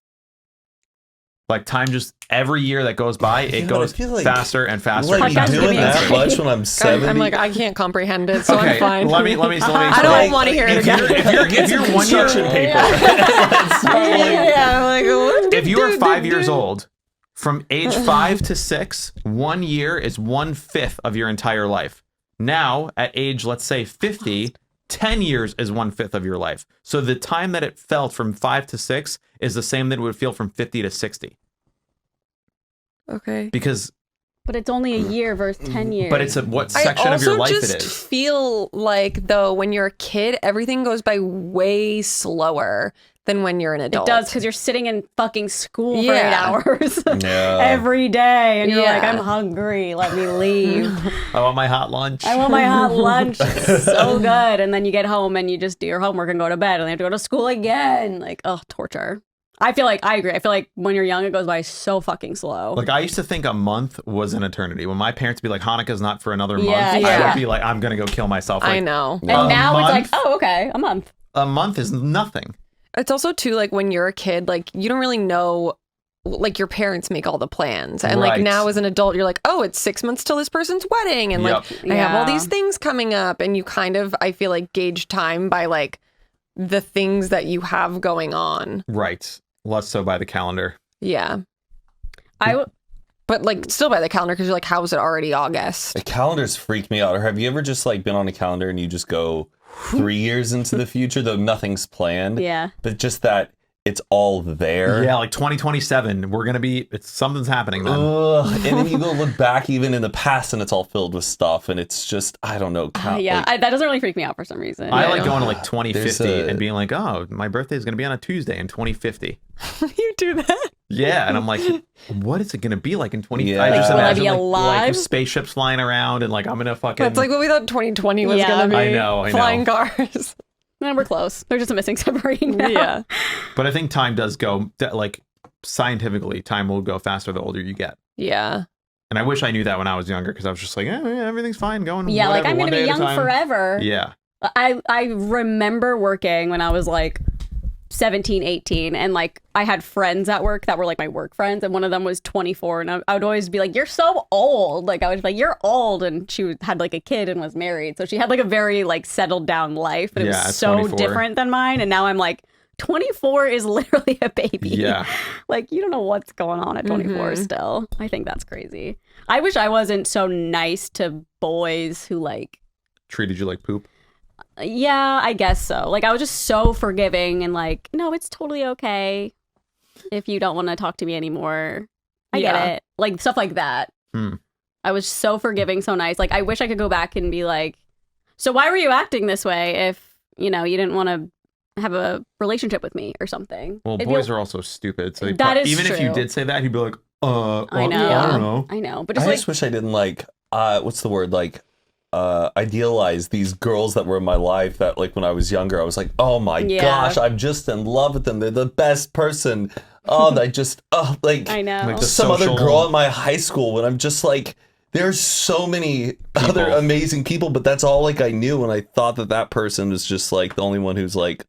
Like time just every year that goes by, it goes like faster and faster. Like doing that much when I'm 70. I'm like, I can't comprehend it, so okay, I'm fine. Let me. I don't want to hear it again. If you're 1 year, I'm like, what? If you are 5 years old, from age 5 to 6, 1 year is 1/5 of your entire life. Now, at age, let's say 50, 10 years is 1/5 of your life. So the time that it felt from 5 to 6 is the same that it would feel from 50 to 60. Okay. But it's only a year versus 10 years. But it's what section of your life it is. I also just feel like, though, when you're a kid, everything goes by way slower than when you're an adult. It does, because you're sitting in fucking school for 8 hours Yeah. every day, and you're like, I'm hungry, let me leave. I want my hot lunch. I want my hot lunch. So good. And then you get home and you just do your homework and go to bed, and then you have to go to school again. Like, oh, torture. I agree. I feel like when you're young, it goes by so fucking slow. Like, I used to think a month was an eternity. When my parents would be like, Hanukkah's not for another month, I would be like, I'm going to go kill myself. Like, I know. And now it's like, oh, okay, a month. A month is nothing. It's also, too, like, when you're a kid, like, you don't really know, like, your parents make all the plans. And, like, now as an adult, you're like, oh, it's 6 months till this person's wedding. And, like, I have all these things coming up. And you kind of, I feel like, gauge time by, like, the things that you have going on. Right. Less so by the calendar. Yeah. But like still by the calendar, because you're like, how is it already August? The calendars freak me out. Or have you ever just like been on a calendar and you just go 3 years into the future, though nothing's planned? Yeah. But just that it's all there. Yeah, like 2027, we're gonna be. Something's happening then. And then you go look back even in the past, and it's all filled with stuff, and it's just I don't know. That doesn't really freak me out for some reason. I like going to like 2050 and being like, oh, my birthday is gonna be on a Tuesday in 2050. You do that? Yeah, and I'm like, what is it gonna be like in 2050? Yeah. I just Will I imagine be like alive? spaceships flying around, and like I'm gonna fucking. That's like what we thought 2020 was gonna be. I know. Flying cars. And we're close. They're just a missing submarine now. Yeah. But I think time does go, like, scientifically, time will go faster the older you get. Yeah. And I wish I knew that when I was younger, because I was just like, everything's fine going. Yeah, whatever, like I'm going to be young forever. Yeah. I remember working when I was like 17, 18, and like I had friends at work that were like my work friends, and one of them was 24, and I would always be like, you're so old. Like I was like, you're old, and she had like a kid and was married, so she had like a very like settled down life, and it was so 24. different than mine. And now I'm like, 24 is literally a baby. Yeah. Like you don't know what's going on at 24 still. I think that's crazy. I wish I wasn't so nice to boys who like treated you like poop. Yeah, I guess so. Like I was just so forgiving and like, no, it's totally okay if you don't want to talk to me anymore. I get it. Like stuff like that. I was so forgiving, so nice. Like I wish I could go back and be like, so why were you acting this way if, you didn't want to have a relationship with me or something? Well, boys are also stupid. So that is even true. if you did say that, he'd be like, well, I know. I don't know. I know. But I just just wish I didn't like what's the word, like idealize these girls that were in my life that like when I was younger I was like, oh my gosh, I'm just in love with them, they're the best person. Like I know. Like some other girl in my high school when I'm just like, there's so many other amazing people, but that's all like I knew, and I thought that person was just like the only one who's like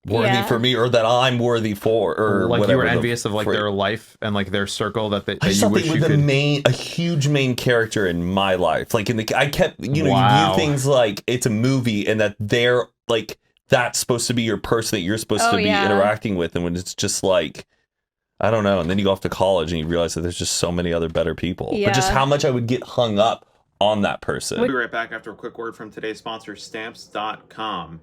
worthy for me, or that I'm worthy for, or like whatever. You were envious of like their life and like their circle that I you wish you could. A huge main character in my life. Like I kept, you view things like it's a movie, and that they're like that's supposed to be your person that you're supposed to be interacting with, and when it's just like, I don't know. And then you go off to college and you realize that there's just so many other better people. Yeah. But just how much I would get hung up on that person. We'll be right back after a quick word from today's sponsor, Stamps.com.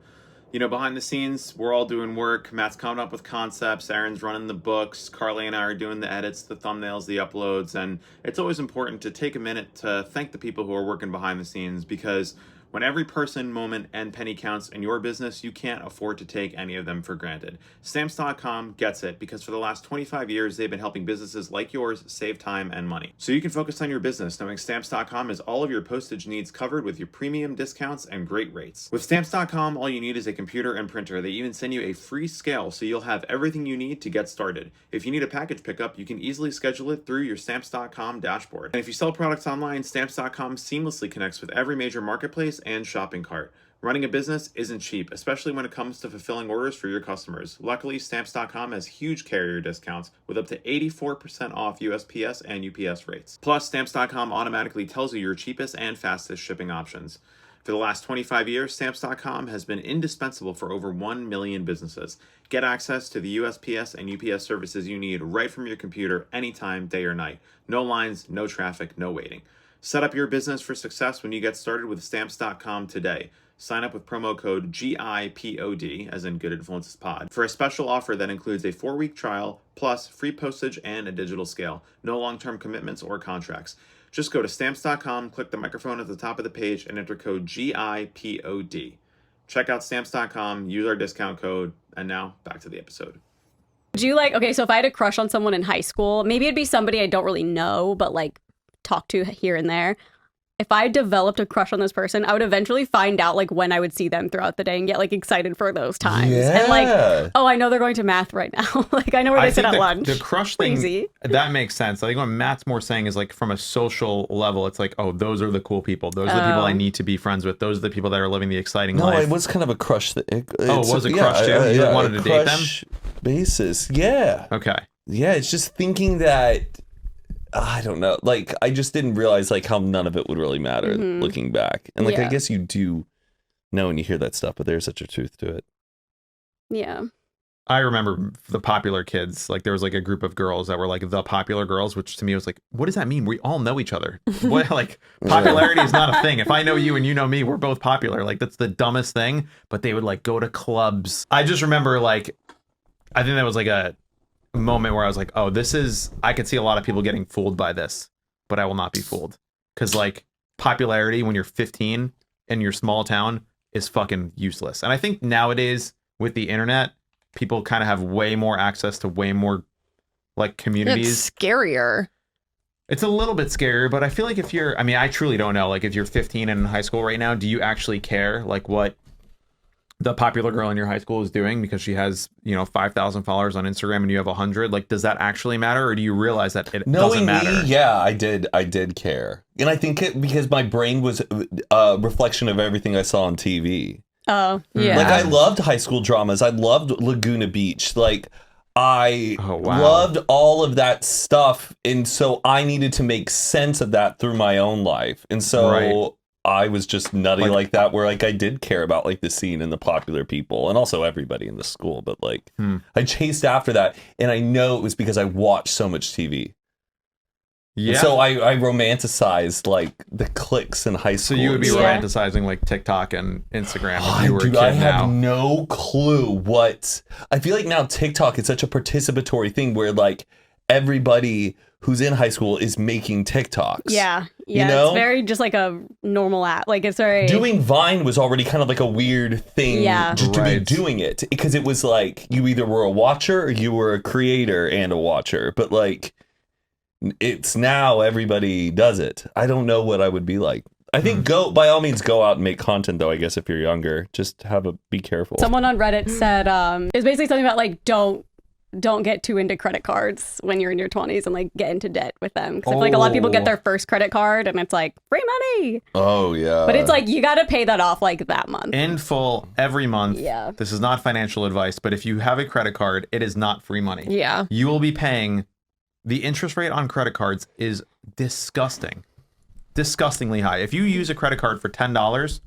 Behind the scenes, we're all doing work. Matt's coming up with concepts. Aaron's running the books. Carly and I are doing the edits, the thumbnails, the uploads. And it's always important to take a minute to thank the people who are working behind the scenes, because when every person, moment, and penny counts in your business, you can't afford to take any of them for granted. Stamps.com gets it, because for the last 25 years, they've been helping businesses like yours save time and money. So you can focus on your business, knowing Stamps.com has all of your postage needs covered with your premium discounts and great rates. With Stamps.com, all you need is a computer and printer. They even send you a free scale, so you'll have everything you need to get started. If you need a package pickup, you can easily schedule it through your Stamps.com dashboard. And if you sell products online, Stamps.com seamlessly connects with every major marketplace and shopping cart. Running a business isn't cheap, especially when it comes to fulfilling orders for your customers. Luckily, Stamps.com has huge carrier discounts with up to 84% off USPS and UPS rates. Plus, Stamps.com automatically tells you your cheapest and fastest shipping options. For the last 25 years, Stamps.com has been indispensable for over 1 million businesses. Get access to the USPS and UPS services you need right from your computer anytime, day or night. No lines, no traffic, no waiting. Set up your business for success when you get started with Stamps.com today. Sign up with promo code GIPOD, as in Good Influences Pod, for a special offer that includes a 4-week trial, plus free postage and a digital scale. No long-term commitments or contracts. Just go to Stamps.com, click the microphone at the top of the page, and enter code GIPOD. Check out stamps.com, use our discount code, and now back to the episode. Do you like, okay, so if I had a crush on someone in high school, maybe it'd be somebody I don't really know, but like talk to here and there. If I developed a crush on this person, I would eventually find out like when I would see them throughout the day and get like excited for those times. Yeah. And like, oh, I know they're going to math right now. Like I know where they sit at lunch. The crush thing, that makes sense. I think what Matt's more saying is like from a social level, it's like, oh, those are the cool people. Those are the people I need to be friends with. Those are the people that are living the exciting life. No, it was kind of a crush. It was a crush too? You wanted to date them? Basis, yeah. Okay. Yeah, it's just thinking that, I don't know, like I just didn't realize like how none of it would really matter looking back. And like I guess you do know when you hear that stuff, but there's such a truth to it. Yeah. I remember the popular kids, like there was like a group of girls that were like the popular girls, which to me was like, what does that mean? We all know each other. What, like popularity is not a thing. If I know you and you know me, we're both popular. Like that's the dumbest thing. But they would like go to clubs. I just remember like, I think that was like a moment where I was like, oh, I could see a lot of people getting fooled by this, but I will not be fooled. Because like popularity when you're 15 in your small town is fucking useless. And I think nowadays with the internet, people kind of have way more access to way more like communities. It's scarier. It's a little bit scarier, but I feel like I truly don't know. Like if you're 15 and in high school right now, do you actually care like what the popular girl in your high school is doing because she has, 5,000 followers on Instagram and you have 100? Like, does that actually matter? Or do you realize that it doesn't matter? Yeah, I did care. And I think because my brain was a reflection of everything I saw on TV. Oh, yeah. Like I loved high school dramas. I loved Laguna Beach. Like I loved all of that stuff. And so I needed to make sense of that through my own life. And so I was just nutty like that, where like I did care about like the scene and the popular people and also everybody in the school. But like I chased after that, and I know it was because I watched so much TV. Yeah. And so I romanticized like the cliques in high school. So you would be romanticizing like TikTok and Instagram if you were a kid I now. have no clue what. I feel like now TikTok is such a participatory thing where like everybody who's in high school is making TikToks. Yeah. Yeah. It's very just like a normal app. Like it's very. Doing Vine was already kind of like a weird thing just to be doing it, because it was like you either were a watcher or you were a creator and a watcher. But like it's now everybody does it. I don't know what I would be like. I think by all means go out and make content though, I guess if you're younger. Just be careful. Someone on Reddit said it's basically something about like don't get too into credit cards when you're in your 20s and like get into debt with them, because I feel like a lot of people get their first credit card and it's like free money. Oh yeah, but it's like you got to pay that off like that month in full every month. Yeah, this is not financial advice, but if you have a credit card, it is not free money. Yeah, you will be paying. The interest rate on credit cards is disgustingly high. If you use a credit card for $10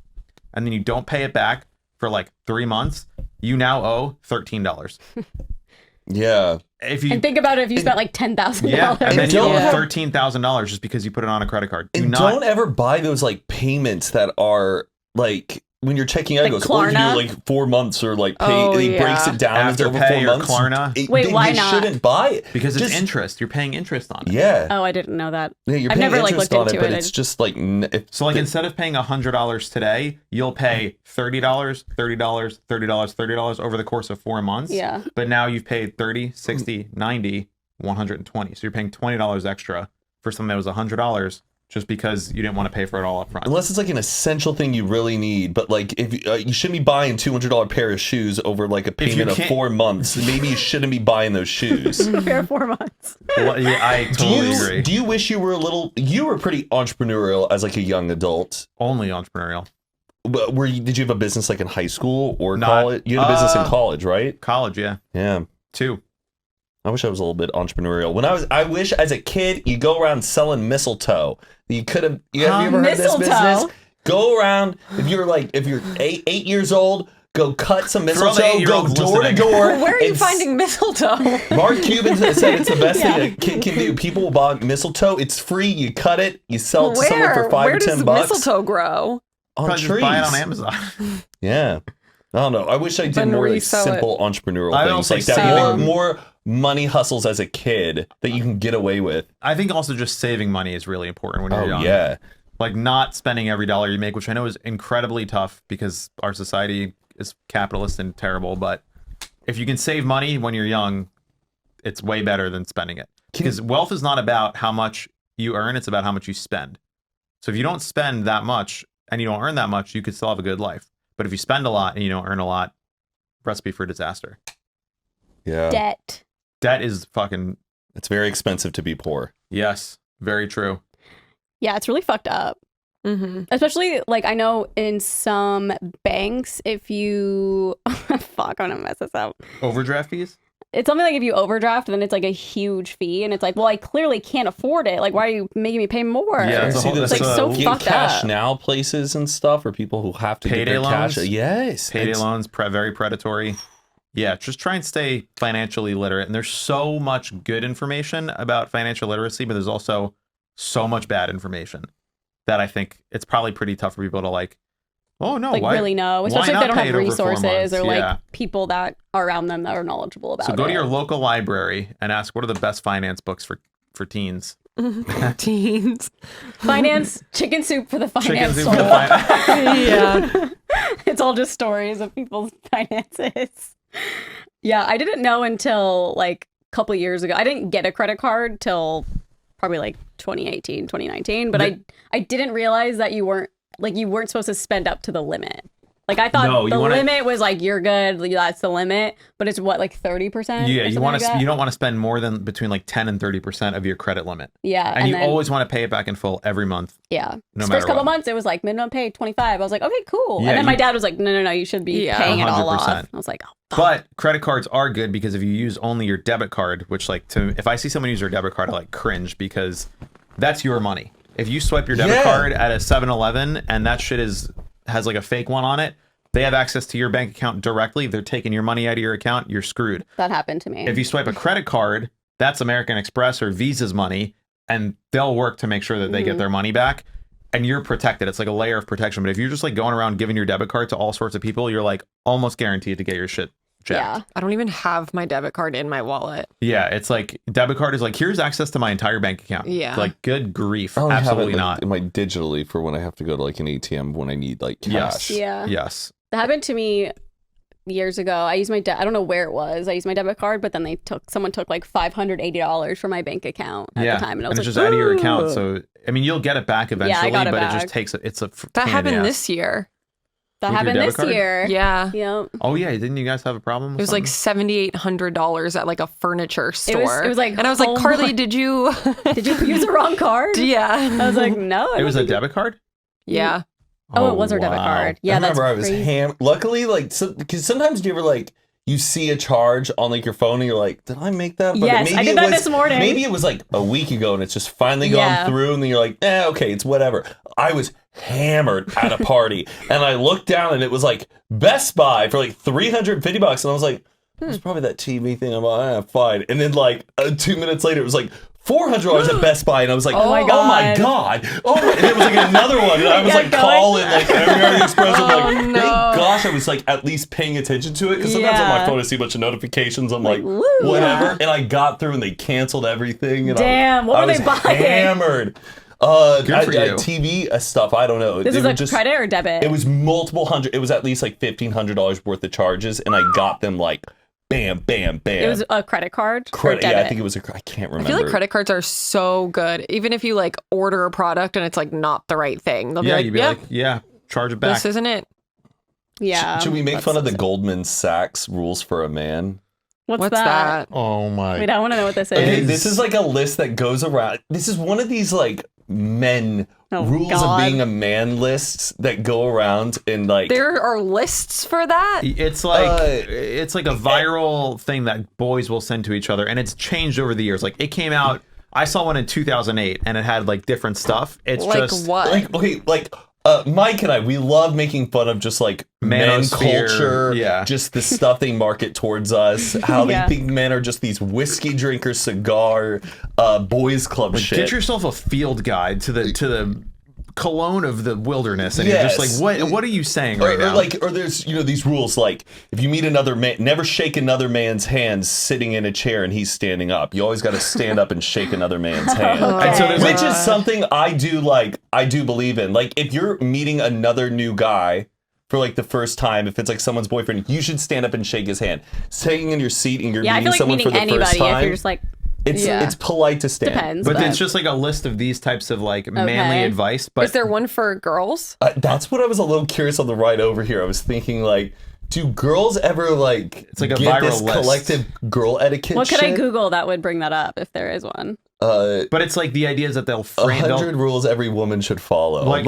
and then you don't pay it back for like 3 months, you now owe $13. Yeah. And think about it, if you spent like $10,000. Yeah, and then you owe $13,000 just because you put it on a credit card. Don't ever buy those like payments that are like when you're checking out, like it goes, or you do like 4 months or like pay. It breaks it down after over pay 4 months. Klarna. Wait, why not? You shouldn't buy it because it's interest. You're paying interest on it. Yeah. Oh, I didn't know that. Yeah, you're I've paying never like interest looked on into it, but it's just like so like instead of paying $100 today, you'll pay $30, $30, $30, $30 over the course of 4 months. Yeah. But now you've paid 30, 60, 90, 120. So you're paying $20 extra for something that was $100. Just because you didn't want to pay for it all up front. Unless it's like an essential thing you really need. But like if you shouldn't be buying $200 pair of shoes over like a payment of 4 months. Maybe you shouldn't be buying those shoes. A pair of 4 months. Well, yeah, I totally agree. Do you wish you were you were pretty entrepreneurial as like a young adult? Only entrepreneurial. Did you have a business like in high school or college? You had a business in college, right? College, yeah. Yeah. 2. I wish I was a little bit entrepreneurial. I wish as a kid you go around selling mistletoe. You have you ever heard of this business? Go around if you're 8 years old, go cut some mistletoe, go door to door. Where are you finding mistletoe? Mark Cuban said it's the best thing a kid can do. People will buy mistletoe. It's free. You cut it. You sell it to someone for $5 to $10. Where does mistletoe grow? On trees. Just buy it on Amazon. Yeah. I don't know. I wish I did more like simple entrepreneurial things like that. More money hustles as a kid that you can get away with. I think also just saving money is really important when you're young. Yeah. Like not spending every dollar you make, which I know is incredibly tough because our society is capitalist and terrible. But if you can save money when you're young, it's way better than spending it. Because wealth is not about how much you earn, it's about how much you spend. So if you don't spend that much and you don't earn that much, you could still have a good life. But if you spend a lot and you don't earn a lot, recipe for disaster. Yeah. Debt is fucking... It's very expensive to be poor. Yes, very true. Yeah, it's really fucked up. Mm-hmm. Especially, like, I know in some banks, if you... Fuck, I'm gonna mess this up. Overdraft fees? It's something like if you overdraft, then it's like a huge fee. And it's like, well, I clearly can't afford it. Like, why are you making me pay more? Yeah, it's like so fucked cash up. now places and stuff, or people who have to Payday get their loans? cash. Yes. Payday loans, very predatory. Yeah, just try and stay financially literate. And there's so much good information about financial literacy, but there's also so much bad information that I think it's probably pretty tough for people to like, oh no, like why, really know, especially if they don't have resources or like yeah. people that are around them that are knowledgeable about it. So go to your local library and ask, what are the best finance books for teens? Teens. Finance, chicken soup for the finance. Chicken soup soul. for the finance. Yeah. It's all just stories of people's finances. Yeah, I didn't know until like a couple years ago. I didn't get a credit card till probably like 2018, 2019, but I didn't realize that you weren't supposed to spend up to the limit. Like I thought limit was like you're good, that's the limit, but it's what, like 30%? Yeah, you want to you don't want to spend more than between like 10 and 30% of your credit limit. Yeah, and you always want to pay it back in full every month. Yeah. No First couple months it was like minimum pay 25. I was like, okay, cool. Yeah, and then my dad was like, no, you should be paying it all off. I was like, oh, fuck. But credit cards are good because if you use only your debit card, which like if I see someone use their debit card, I like cringe because that's your money. If you swipe your debit card at a 7-Eleven and that shit has like a fake one on it, they have access to your bank account directly. They're taking your money out of your account. You're screwed. That happened to me. If you swipe a credit card, that's American Express or Visa's money, and they'll work to make sure that they get their money back, and you're protected. It's like a layer of protection. But if you're just like going around giving your debit card to all sorts of people, you're like almost guaranteed to get your shit jacked. Yeah. I don't even have my debit card in my wallet. Yeah, it's like debit card is like, here's access to my entire bank account. Yeah. Like, good grief. I Absolutely have it, not. like, digitally for when I have to go to like an ATM when I need like cash. Yes. Yeah. Yes. That happened to me years ago. I used my I don't know where it was. I used my debit card, but then someone took like $580 from my bank account at the time, and I was it's like, just out of your account. So I mean, you'll get it back eventually, got it but back. it just takes it's a That happened this year. That With your happened debit this card? year. Yeah. Yep. Oh yeah, didn't you guys have a problem with It was like $7,800 at like a furniture store. It was like, and I was like, Carly, did you use the wrong card? Yeah. I was like, no. It was a debit card? Yeah. Oh, it was her debit card. Yeah, I remember that's I was crazy. luckily, like, because sometimes do you ever like you see a charge on like your phone and you're like, did I make that? But Yes, I did that this morning. Maybe it was like a week ago and it's just finally gone through, and then you're like, okay, it's whatever. I was hammered at a party and I looked down and it was like Best Buy for like $350, and I was like, it was probably that TV thing. I'm like, fine. And then like 2 minutes later, it was like $400 at Best Buy, and I was like, oh my god, and it was like another one, and I was like calling like American Express. I'm like, thank gosh, I was like at least paying attention to it, because sometimes on my phone I see a bunch of notifications. I'm like whatever, and I got through and they canceled everything. And damn, what were they buying? Hammered. Good for you. TV stuff. I don't know. This is a credit or debit? It was multiple hundred. It was at least like $1,500 worth of charges, and I got them like. Bam, bam, bam. It was a credit card? Credit, yeah, I think it was I can't remember. I feel like credit cards are so good. Even if you like order a product and it's like not the right thing, they'll you'd be like, charge it back. This isn't it. Yeah. Should we make fun of the Goldman Sachs rules for a man? What's that? Oh my. Wait, I want to know what this is. Okay, this is like a list that goes around. This is one of these like men rules of being a man lists that go around, and like there are lists for that. It's like a viral thing that boys will send to each other, and it's changed over the years. Like it came out, I saw one in 2008, and it had like different stuff. It's like just what? Like okay, like Mike and I, we love making fun of just like men culture, just the stuff they market towards us, how they think men are just these whiskey drinkers, cigar, boys club shit. Get yourself a field guide to the cologne of the wilderness, and you're just like, what are you saying right now? Or there's these rules like if you meet another man, never shake another man's hand sitting in a chair and he's standing up. You always got to stand up and shake another man's hand. And so which is something I do believe in. Like if you're meeting another new guy for like the first time, if it's like someone's boyfriend, you should stand up and shake his hand. Sitting in your seat and you're meeting someone for the first time. If you're just like, it's polite to stand. Depends, but it's just like a list of these types of like manly advice. But is there one for girls? That's what I was a little curious on the ride over here. I was thinking like, do girls ever like it's like a get viral this list. Collective girl etiquette? What could shit? I Google that would bring that up if there is one? But it's like the idea is that they'll 100 rules every woman should follow. I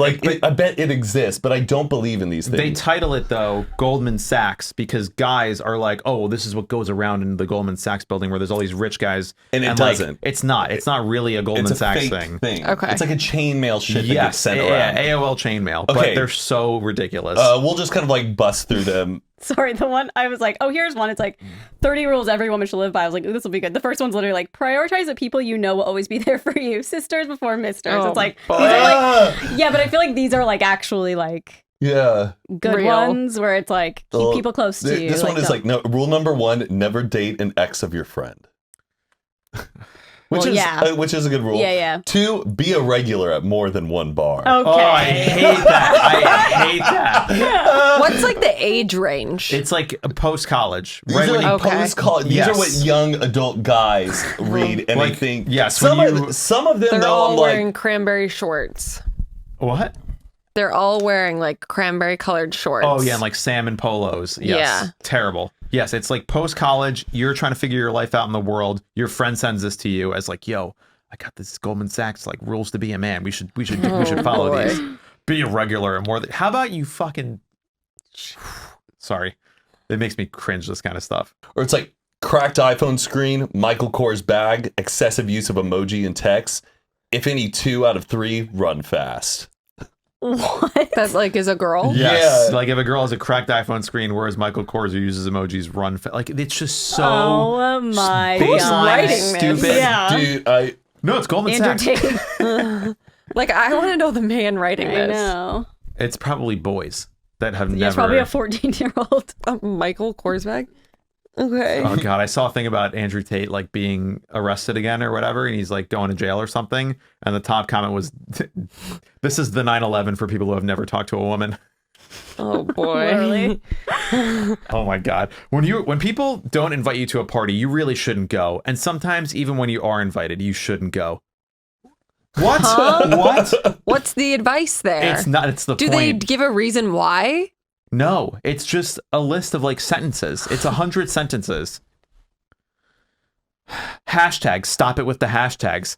bet it exists, but I don't believe in these things. They title it though Goldman Sachs because guys are like, oh, this is what goes around in the Goldman Sachs building where there's all these rich guys, and it doesn't. Like, it's not really a Goldman Sachs thing. Okay, it's like a chainmail shit that gets sent around. AOL chainmail, but they're so ridiculous. We'll just kind of like bust through them. Sorry, the one I was like, oh, here's one. It's like 30 rules every woman should live by. I was like, ooh, this will be good. The first one's literally like, prioritize the people you know will always be there for you. Sisters before misters. It's like, these are like, yeah, but I feel like these are like actually like good ones where it's like, keep people close to you. This one is like, no, rule number 1, never date an ex of your friend. Which is a good rule. Yeah. 2, be a regular at more than one bar. Okay. Oh, I hate that. What's like the age range? It's like post-college. These are like post-college. These are what young adult guys read, and I think some of them they're though all I'm wearing like cranberry shorts. What? They're all wearing like cranberry colored shorts. Oh yeah, and like salmon polos. Yes. Yeah. Terrible. Yes, it's like post-college, you're trying to figure your life out in the world. Your friend sends this to you as like, yo, I got this Goldman Sachs like rules to be a man. We should follow these. Be a regular and more. How about you fucking sorry. It makes me cringe, this kind of stuff. Or it's like cracked iPhone screen, Michael Kors bag, excessive use of emoji and text. If any 2 out of 3, run fast. What? That like is a girl? Yes. Yeah. Like if a girl has a cracked iPhone screen, whereas Michael Kors, who uses emojis, run like it's just so. Oh my god! Who's writing stupid? this? Yeah. Dude, no, it's Goldman Sachs. Like I want to know the man writing this. I know. It's probably boys that have never. It's probably a 14-year-old. Michael Kors bag. Okay. Oh god, I saw a thing about Andrew Tate like being arrested again or whatever, and he's like going to jail or something. And the top comment was, "This is the 9/11 for people who have never talked to a woman." Oh boy. Really? Oh my god. When people don't invite you to a party, you really shouldn't go. And sometimes even when you are invited, you shouldn't go. What? Huh? What? What's the advice there? It's not. It's the Do point. they give a reason why? No, it's just a list of like sentences. It's 100 sentences. Hashtags. Stop it with the hashtags.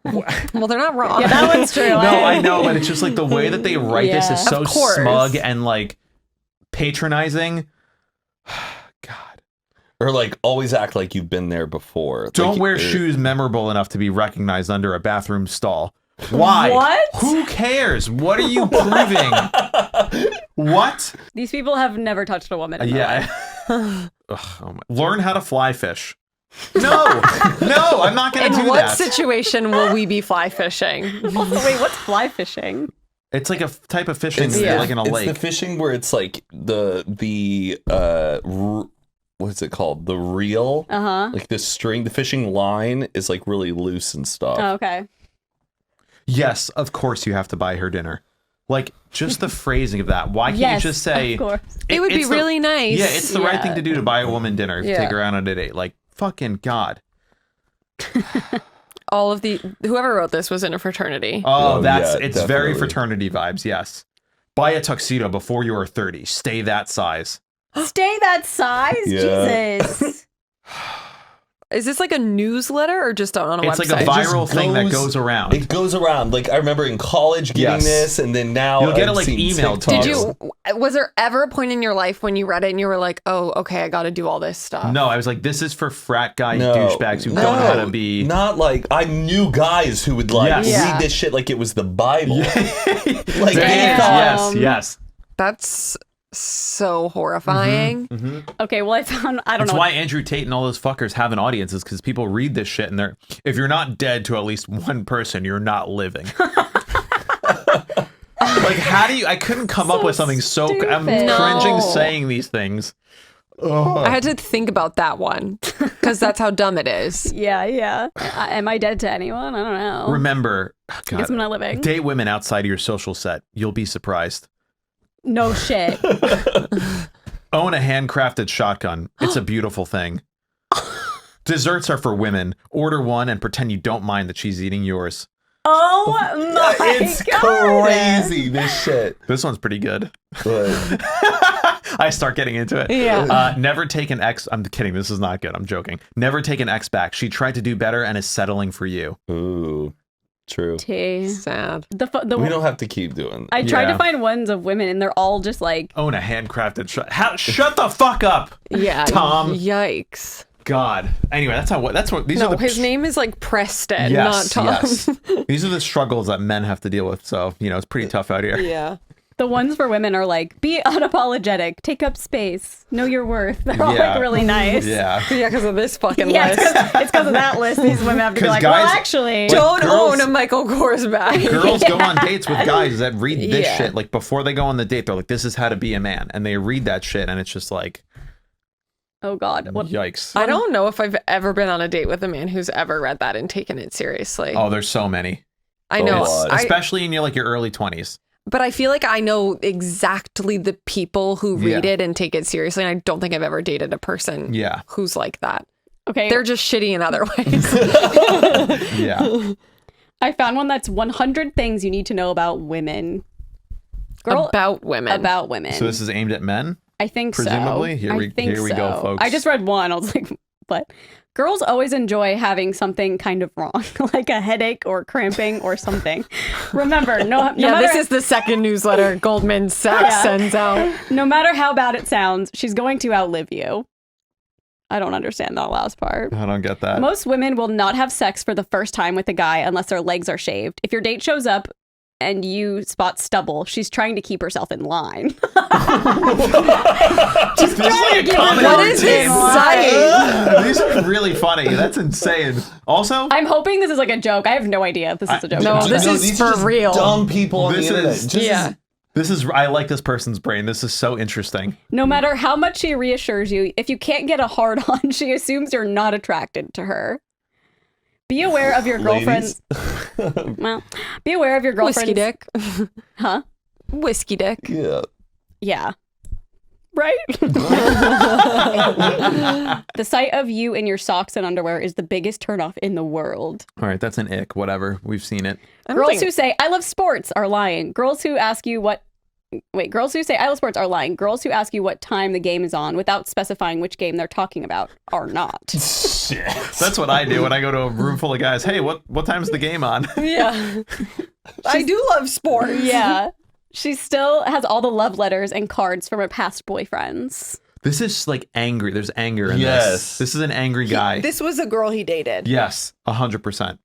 Well, they're not wrong. Yeah, that one's true. No, I know, but it's just like the way that they write this is so Of course. smug and like patronizing. God. Or like always act like you've been there before. Don't like, wear shoes memorable enough to be recognized under a bathroom stall. Why? What? Who cares? What are you proving? What? These people have never touched a woman. In their life. Learn how to fly fish. No, I'm not going to do that. In what situation will we be fly fishing? Also, wait, what's fly fishing? It's like a type of fishing, like in a lake. It's the fishing where it's like the what's it called? The reel. Like the string, the fishing line is like really loose and stuff. Oh, okay. Yes, of course you have to buy her dinner. Like, just the phrasing of that. Why can't you just say... Of course. It would be really nice. Yeah, it's the right thing to do to buy a woman dinner. Take her out on a date. Like, fucking God. All of whoever wrote this was in a fraternity. Oh, it's definitely. very fraternity vibes, yes. Buy a tuxedo before you are 30. Stay that size. Stay that size? Yeah. Jesus. Is this like a newsletter or just on a website? It's like a viral thing that goes around. It goes around. Like I remember in college getting this, and then now you'll get it I've like seen emailed. Was there ever a point in your life when you read it and you were like, oh, okay, I got to do all this stuff? No, I was like, this is for frat guy douchebags who don't know how to be. Not like I knew guys who would like read this shit like it was the Bible. Like yes. That's so horrifying. Okay, well, I don't know. That's why Andrew Tate and all those fuckers have an audience, is because people read this shit and if you're not dead to at least one person, you're not living. Like, how do you? I couldn't come up with something so. I'm cringing saying these things. Ugh. I had to think about that one because that's how dumb it is. Yeah. Am I dead to anyone? I don't know. Remember, I guess I'm not living. Date women outside of your social set. You'll be surprised. No shit. Own a handcrafted shotgun. It's a beautiful thing. Desserts are for women. Order one and pretend you don't mind that she's eating yours. Oh my It's God. crazy, this shit. This one's pretty good. But I start getting into it. Yeah. Never take an ex. I'm kidding. This is not good. I'm joking. Never take an ex back. She tried to do better and is settling for you. ooh, true. Tea. Sad. We don't have to keep doing that. I tried to find ones of women and they're all just like, Own a handcrafted shut the fuck up. Yeah. Tom. Yikes. God. Anyway, that's what these are the his name is like Preston, yes, not Tom. yes. These are the struggles that men have to deal with. So, it's pretty tough out here. Yeah. the ones for women are like, be unapologetic, take up space, know your worth. They're all like really nice. Yeah. Yeah, because of this fucking Yeah, list. it's because of that list. These women have to be like, guys- well, actually. Don't girls- own a Michael Kors bag. Girls go on dates with guys that read this Yeah. shit. Like, before they go on the date, they're like, this is how to be a man. And they read that shit, and it's just like, Oh, God. What? yikes. I don't know if I've ever been on a date with a man who's ever read that and taken it seriously. Oh, there's so many. I know. lot. Especially in your early 20s. But I feel like I know exactly the people who read it and take it seriously. And I don't think I've ever dated a person Yeah. who's like that. Okay. They're just shitty in other ways. Yeah. I found one that's 100 things you need to know about women. About women. About women. So this is aimed at men? I think presumably? so. Here we go, folks. I just read one. I was like, what? Girls always enjoy having something kind of wrong, like a headache or cramping or something. Remember, no matter, this is the second newsletter Goldman Sachs sends out. No matter how bad it sounds, she's going to outlive you. I don't understand that last part. I don't get that. Most women will not have sex for the first time with a guy unless their legs are shaved. If your date shows up and you spot stubble, she's trying to keep herself in line. She's trying to keep What is this site? These are really funny. That's insane. Also, I'm hoping this is like a joke. I have no idea if this is a joke. No, this is these for are just real. Dumb people on This the internet. is- Just- I like this person's brain. This is so interesting. No matter how much she reassures you, if you can't get a hard on, she assumes you're not attracted to her. Be aware of your girlfriend's... Well, be aware of your girlfriend's... Whiskey dick. Huh? Whiskey dick. Yeah. Yeah. Right? The sight of you in your socks and underwear is the biggest turnoff in the world. All right, that's an ick. Whatever. We've seen it. Girls who say, I love sports are lying. Girls who ask you what... Wait, girls who say, I love sports are lying. Girls who ask you what time the game is on without specifying which game they're talking about are not. Shit. That's what I do when I go to a room full of guys. Hey, what time's the game on? Yeah. I do love sports. Yeah. She still has all the love letters and cards from her past boyfriends. This is like angry. There's anger in Yes. this. This is an angry guy. This was a girl he dated. Yes, 100%.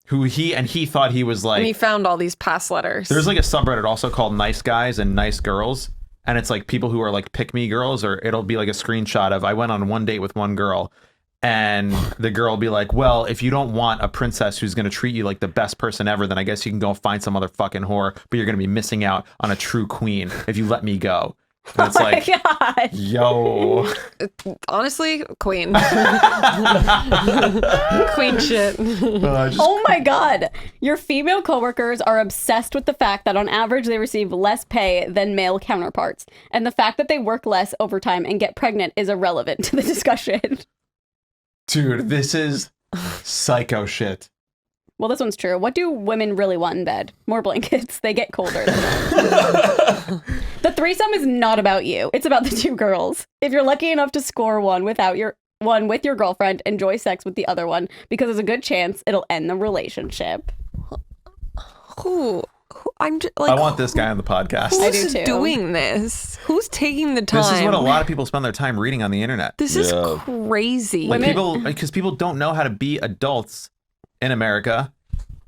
Who he thought he was like. And he found all these past letters. There's like a subreddit also called Nice Guys and Nice Girls. And it's like people who are like pick me girls, or it'll be like a screenshot of I went on one date with one girl. And the girl will be like, well, if you don't want a princess who's going to treat you like the best person ever, then I guess you can go find some other fucking whore, but you're going to be missing out on a true queen if you let me go. And it's like, God. yo. Honestly, queen. Queen shit. Oh my God. Your female coworkers are obsessed with the fact that on average they receive less pay than male counterparts. And the fact that they work less overtime and get pregnant is irrelevant to the discussion. Dude, this is psycho shit. Well, this one's true. What do women really want in bed? More blankets. They get colder. The threesome is not about you. It's about the two girls. If you're lucky enough to score one with your girlfriend, enjoy sex with the other one because there's a good chance it'll end the relationship. I'm just like, I want this guy on the podcast. I do who's too. doing this? Who's taking the time? This is what a lot of people spend their time reading on the internet. This is crazy. Like because people don't know how to be adults in America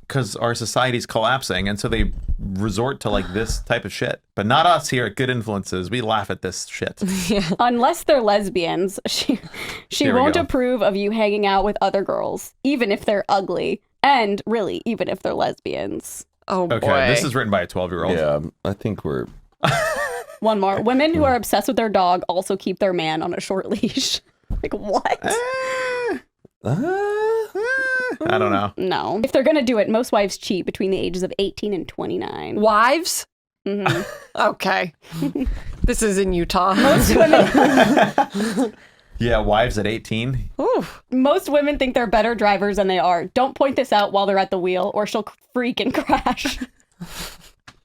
because our society's collapsing, and so they resort to like this type of shit. But not us here at Good Influences. We laugh at this shit. Unless they're lesbians, she Here we won't go. approve of you hanging out with other girls, even if they're ugly, and really, even if they're lesbians. Oh, boy. Okay, this is written by a 12-year-old. Yeah, I think we're... One more. Women who are obsessed with their dog also keep their man on a short leash. Like, what? I don't know. No. If they're going to do it, most wives cheat between the ages of 18 and 29. Wives? Mm-hmm. Okay. This is in Utah. Most women... Yeah, wives at 18. Oof. Most women think they're better drivers than they are. Don't point this out while they're at the wheel or she'll freak and crash.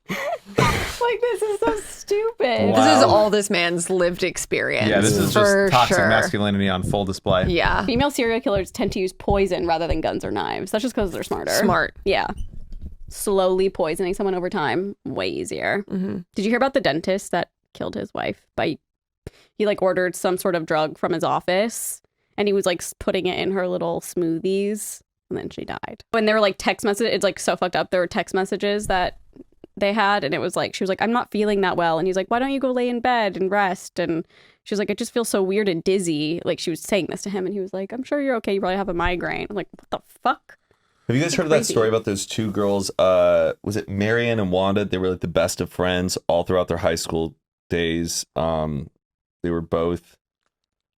Like, this is so stupid. Wow. This is all this man's lived experience. Yeah, this is just toxic masculinity on full display. Yeah. Female serial killers tend to use poison rather than guns or knives. That's just because they're smarter. Smart. Yeah. Slowly poisoning someone over time, way easier. Mm-hmm. Did you hear about the dentist that killed his wife by... He like ordered some sort of drug from his office and he was like putting it in her little smoothies and then she died. When there were like text messages, it's like so fucked up. There were text messages that they had and it was like, she was like, I'm not feeling that well. And he's like, why don't you go lay in bed and rest? And she was like, I just feel so weird and dizzy. Like she was saying this to him and he was like, I'm sure you're okay. You probably have a migraine. I'm like, what the fuck? Have you guys heard of that story about those two girls? Was it Marianne and Wanda? They were like the best of friends all throughout their high school days. They were both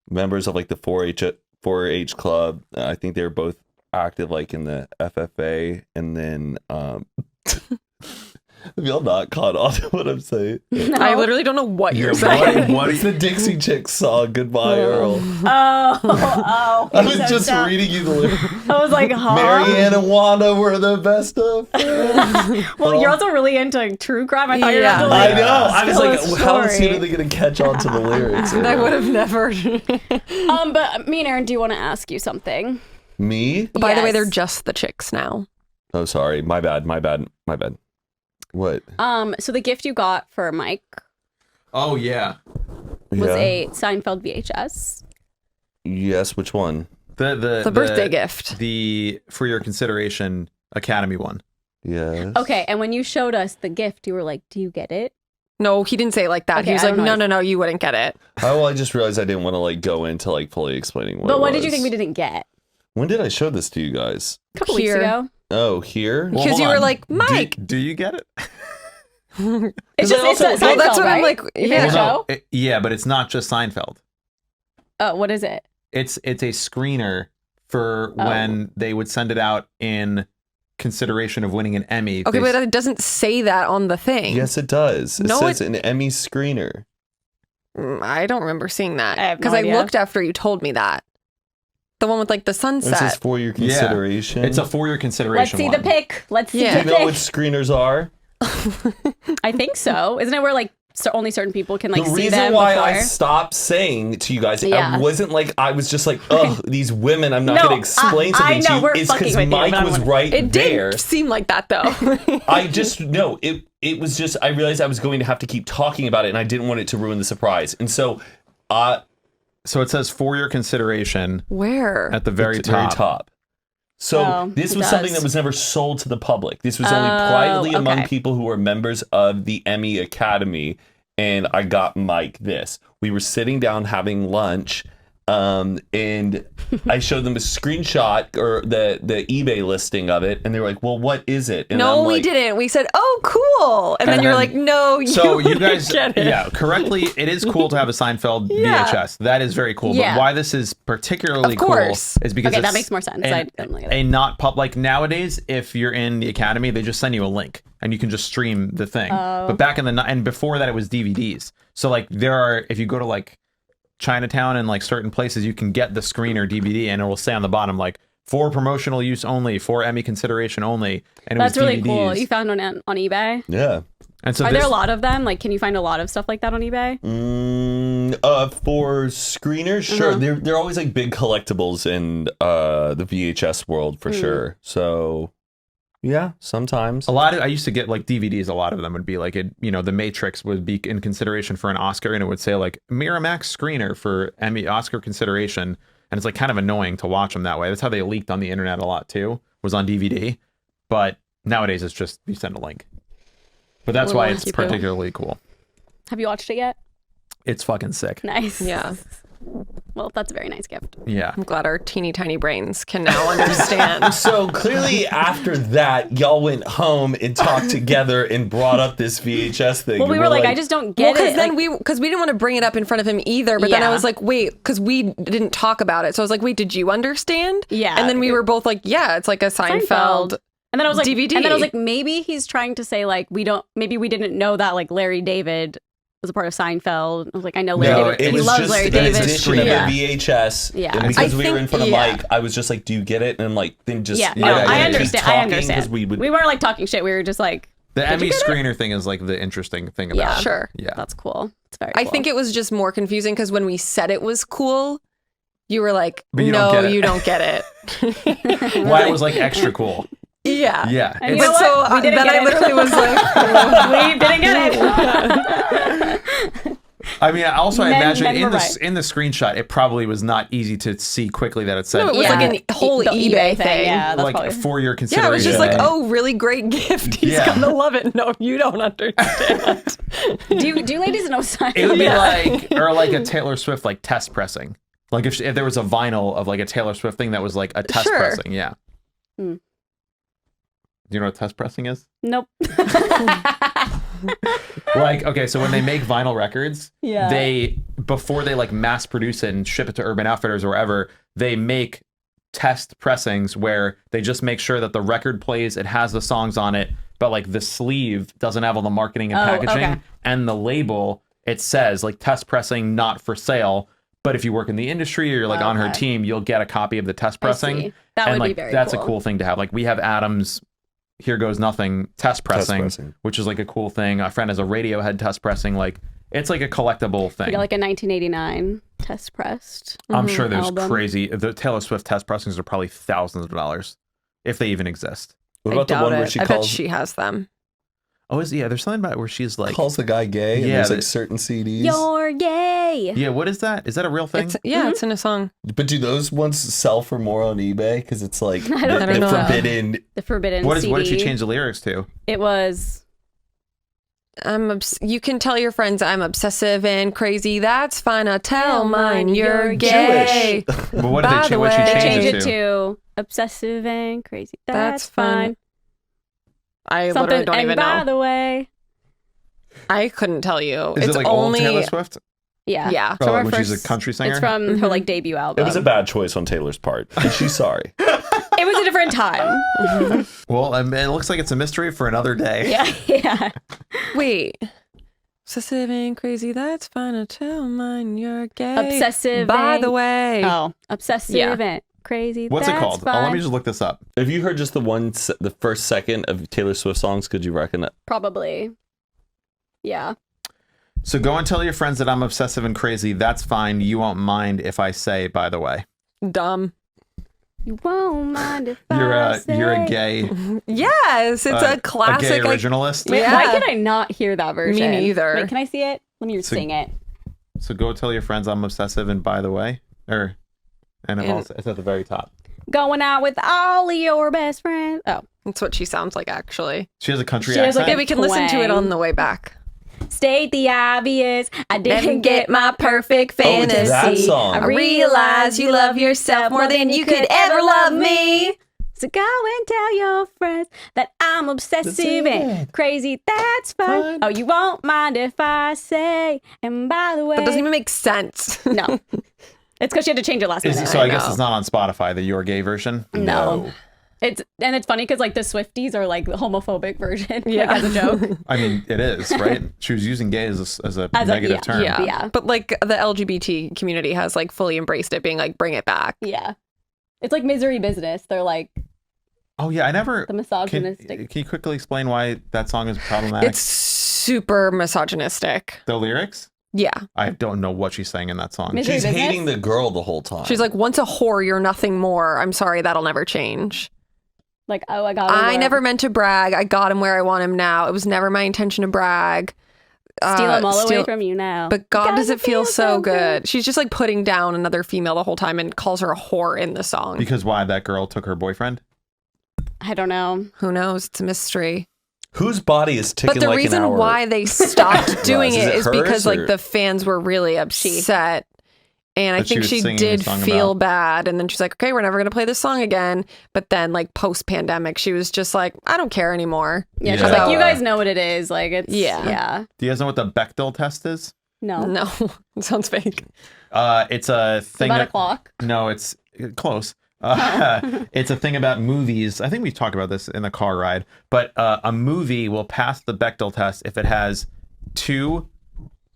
members of like the 4-H club. I think they were both active like in the FFA. And then have y'all not caught on to what I'm saying? No. I literally don't know what you're saying. What is the Dixie Chicks song, Goodbye Earl? Oh. I was just reading you the lyrics. I was like, huh? Marianne and Wanda were the best of friends. Well, you're also really into true crime. I thought you were into I like... know. I was like, spill a how story. soon are they going to catch on to the lyrics? I would have never. But me and Aaron do want to ask you something. Me? By the way, Yes. they're just the chicks now. Oh, sorry. My bad. What? So the gift you got for Mike Oh, yeah. was a Seinfeld VHS. Yes, which one? The birthday gift. The For Your Consideration Academy one. Yes. Okay, and when you showed us the gift, you were like, do you get it? No, he didn't say it like that. Okay, He was I like, don't know. no, you wouldn't get it. Oh, well, I just realized I didn't want to like go into like fully explaining what But it what was. did you think we didn't get? When did I show this to you guys? A couple weeks Here. ago. Oh, here? Well, Because hold you were on. like, Mike. Do you get it? It's just it's Seinfeld, Well, that's what right? I'm like. Your Yeah. favorite show? Yeah, but it's not just Seinfeld. Oh, what is it? It's a screener for Oh. when they would send it out in consideration of winning an Emmy. Okay, They but it doesn't say that on the thing. Yes, it does. It No, says an Emmy screener. I don't remember seeing that. I have no Because I idea. looked after you told me that. The one with like the This is sunset. for your consideration. It's a For Your Let's Consideration see one. the pic. Let's see Yeah. Do the you know pic. which screeners are? I think so. Isn't it where like only certain people can like The see reason them why before? I stopped saying to you guys, Yeah. I wasn't like, I was just like, ugh, these women, I'm not No, going to explain I something know, to you. we're It's fucking because with you, Mike but I was wanna- right It there. did seem like that though. I just, no, it was just, I realized I was going to have to keep talking about it and I didn't want it to ruin the surprise. And so, So it says For Your Consideration Where? at the very it's very top. top. So Oh, this it was something does. that was never sold to the public. This was only privately among okay. people who were members of the Emmy Academy. And I got Mike this. We were sitting down having lunch, and I showed them a screenshot or the eBay listing of it, and they were like, "Well, what is it?" And No, I'm we like, didn't. We said, "Oh, cool," and then And you're then- like, "No, So you didn't guys, get it." yeah, correctly, it is cool to have a Seinfeld Yeah. VHS. That is very cool. Yeah. But why this is particularly Of cool course. is because Okay, that it's makes more sense. I didn't look at a not pub like nowadays. If you're in the Academy, they just send you a link and you can just stream the thing. But back in the and before that, it was DVDs. So like there are, if you go to like Chinatown and like certain places, you can get the screener DVD and it will say on the bottom like for promotional use only, for Emmy consideration only. And it That's was really DVDs. cool. You found one on eBay. "Yeah." And so Are this, there a lot of them? Like, can you find a lot of stuff like that on eBay? For screeners, sure. They're always like big collectibles in the VHS world for sure. So yeah, sometimes. a lot of I used to get like DVDs. A lot of them would be like it. You know, The Matrix would be in consideration for an Oscar, and it would say like Miramax screener for Emmy Oscar consideration, and it's like kind of annoying to watch them that way. That's how they leaked on the internet a lot too. Was on DVD, but nowadays it's just you send a link. But that's why Little it's people. particularly cool. Have you watched it yet? It's fucking sick. Nice. Yeah. Well, that's a very nice gift. Yeah. I'm glad our teeny tiny brains can now understand. So clearly after that, y'all went home and talked together and brought up this VHS thing. Well, we were like, I just don't get because it. then because we didn't want to bring it up in front of him either. But then I was like, wait, because we didn't talk about it. So I was like, wait, did you understand? Yeah. And then we were both like, yeah, it's like a Seinfeld. And then I was like, DVD. And then I was like, maybe he's trying to say like maybe we didn't know that like Larry David was a part of Seinfeld. I was like, I know Larry David. He loves Larry David. An edition of a VHS. Yeah. And because we were in front of Mike, I was just like, do you get it? And like, then just I understand. I understand. We weren't like talking shit. We were just like, the Emmy screener thing is like the interesting thing about it. Sure. Yeah. That's cool. It's very cool. I think it was just more confusing because when we said it was cool, you were like, you don't get it. Why it was like extra cool. Yeah. Yeah. And you know what? So then I literally was like, we didn't get it. I mean, also I imagine men were in the screenshot, it probably was not easy to see quickly that it said. No, it was like a whole the eBay thing. Yeah, that's like probably... for your consideration. Yeah, it was just like, oh, really great gift. He's gonna love it. No, you don't understand. do ladies know Seinfeld? It would be like, or like a Taylor Swift like test pressing. Like if there was a vinyl of like a Taylor Swift thing that was like a test pressing. Yeah. Hmm. Do you know what test pressing is? Nope. Like, okay, so when they make vinyl records, before they like mass produce it and ship it to Urban Outfitters or wherever, they make test pressings where they just make sure that the record plays, it has the songs on it, but like the sleeve doesn't have all the marketing and packaging, and the label, it says like test pressing, not for sale. But if you work in the industry or you're like on her team, you'll get a copy of the test pressing. That would like, be very that's cool. a cool thing to have. Like we have Adam's Here Goes Nothing test pressing, which is like a cool thing. A friend has a Radiohead test pressing. Like it's like a collectible thing. You got like a 1989 test pressed. I'm sure there's album. crazy. The Taylor Swift test pressings are probably thousands of dollars, if they even exist. What about the one where she I calls? bet she has them. Oh, there's something about it where she's like calls the guy gay. And there's like certain CDs. You're gay. Yeah, what is that? Is that a real thing? It's in a song. But do those ones sell for more on eBay? Because it's like I don't know. forbidden. The forbidden What CD. did she change the lyrics to? It was. You can tell your friends I'm obsessive and crazy. That's fine. I'll tell mine you're gay. Jewish. But what did they change? What she They changed changed it it to obsessive and crazy. That's fine. I Something, literally don't and even by know. the way, I couldn't tell you. Is it's it like only old Taylor Swift? yeah. Yeah. From our when she's a first- country singer? It's from her like debut album. It was a bad choice on Taylor's part. And she's sorry. It was a different time. Well, it looks like it's a mystery for another day. Yeah. Wait. Obsessive and crazy. That's fine. I'll tell mine you're gay. Obsessive. By the way. Oh, obsessive and crazy. What's it that's called? Fine. Oh, let me just look this up. If you heard just the first second of Taylor Swift songs, could you reckon it? Probably. Yeah. So go and tell your friends that I'm obsessive and crazy. That's fine. You won't mind if I say, by the way. Dumb. You won't mind if You're I a say. Yes, it's a classic. A gay originalist. Wait, Yeah. why can I not hear that version? Me neither. Wait, can I see it? Let me sing it. So go tell your friends I'm obsessive and by the way. It's at the very top. Going out with all of your best friends. Oh. That's what she sounds like, actually. She has a country She has, accent. like, Yeah, we can listen to it on the way back. State the obvious. I didn't get my perfect Oh, it's that fantasy. song. I realize you love yourself more than you could ever love me. So go and tell your friends that I'm obsessive and crazy. That's fine. Oh, you won't mind if I say. And by the way, That doesn't even make sense. no. It's because she had to change it last minute. So I guess it's not on Spotify, the You're Gay version? No. It's funny because like the Swifties are like the homophobic version, like, as a joke. I mean, it is, right? She was using gay as a negative term. Yeah. But like the LGBT community has like fully embraced it, being like, bring it back. Yeah. It's like misery business. They're like, oh yeah, I never. The misogynistic. Can you quickly explain why that song is problematic? It's super misogynistic. The lyrics? Yeah. I don't know what she's saying in that song. Misery She's business? hating the girl the whole time. She's like, once a whore, you're nothing more. I'm sorry, that'll never change. like, oh, I got him. I never meant to brag. I got him where I want him now. It was never my intention to brag. Steal him all away from you now. But God, does it feel so good. She's just like putting down another female the whole time and calls her a whore in the song. Because why? That girl took her boyfriend? I don't know. Who knows? It's a mystery. Whose body is ticking But the like reason an hour? why they stopped doing Is it it is because hers, like or- the fans were really upset And I think she did feel bad. And then she's like, okay, we're never going to play this song again. But then like post-pandemic, she was just like, I don't care anymore. Yeah, she's like, you guys know what it is. Like, it's, yeah. Do you guys know what the Bechdel test is? No. It sounds fake. It's a thing. About a clock? No, it's close. It's a thing about movies. I think we talked about this in the car ride. But a movie will pass the Bechdel test if it has 2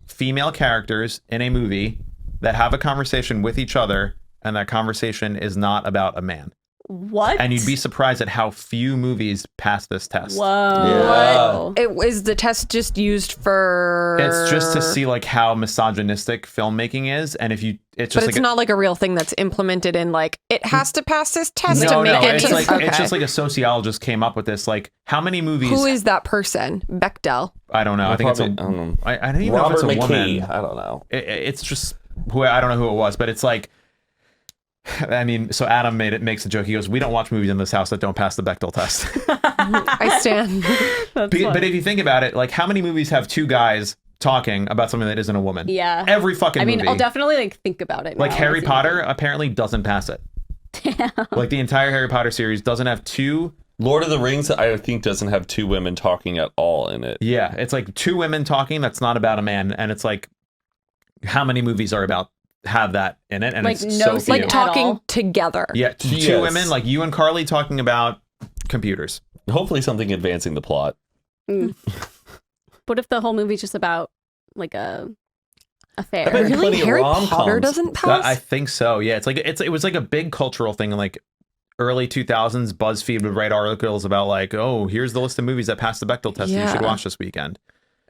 female characters in a movie that have a conversation with each other, and that conversation is not about a man. What? And you'd be surprised at how few movies pass this test. Whoa. Yeah. Is the test just used for... It's just to see like how misogynistic filmmaking is, and if you... It's just but it's not like a real thing that's implemented in like, it has to pass this test to make it... It's like, it's just like a sociologist came up with this, like, how many movies... Who is that person? Bechdel? I don't know. I think it's a... I don't even know if it's a woman. I don't know. It's just... I don't know who it was, but it's like... I mean, so Adam makes a joke. He goes, we don't watch movies in this house that don't pass the Bechdel test. I stand. But if you think about it, like how many movies have 2 guys talking about something that isn't a woman? Yeah. Every fucking movie. I mean, I'll definitely like think about it. Like Harry Potter apparently doesn't pass it. Damn. Like the entire Harry Potter series doesn't have 2... Lord of the Rings, I think, doesn't have 2 women talking at all in it. Yeah, it's like 2 women talking that's not about a man. And it's like, how many movies are about... have that in it, and like it's no so like talking together. Yeah, 2 women like you and Carly talking about computers. Hopefully something advancing the plot. What if the whole movie's just about like a affair? Really, Harry Potter doesn't pass? I think so. Yeah, it was like a big cultural thing in like early 2000s. BuzzFeed would write articles about like, oh, here's the list of movies that passed the Bechdel test that you should watch this weekend.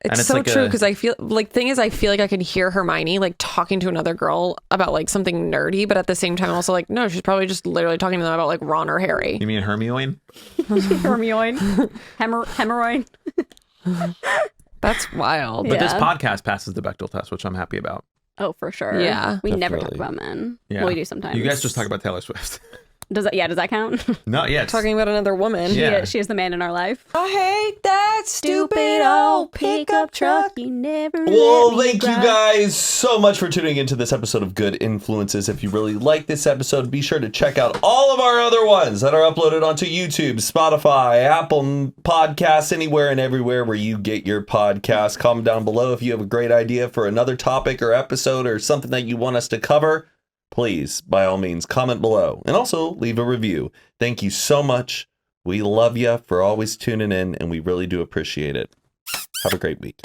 It's so like true because I feel like I feel like I can hear Hermione like talking to another girl about like something nerdy, but at the same time also like no, she's probably just literally talking to them about like Ron or Harry. You mean Hermione? Hermione, hemorrhoid. That's wild. But this podcast passes the Bechdel test, which I'm happy about. Oh, for sure. Yeah, we never talk about men. Yeah, well, we do sometimes. You guys just talk about Taylor Swift. Does that count? No, yeah. Talking about another woman. Yeah. She is the man in our life. I hate that stupid old pickup truck. You never. Well, thank you guys so much for tuning into this episode of Good Influences. If you really like this episode, be sure to check out all of our other ones that are uploaded onto YouTube, Spotify, Apple Podcasts, anywhere and everywhere where you get your podcasts. Comment down below if you have a great idea for another topic or episode or something that you want us to cover. Please, by all means, comment below and also leave a review. Thank you so much. We love you for always tuning in, and we really do appreciate it. Have a great week.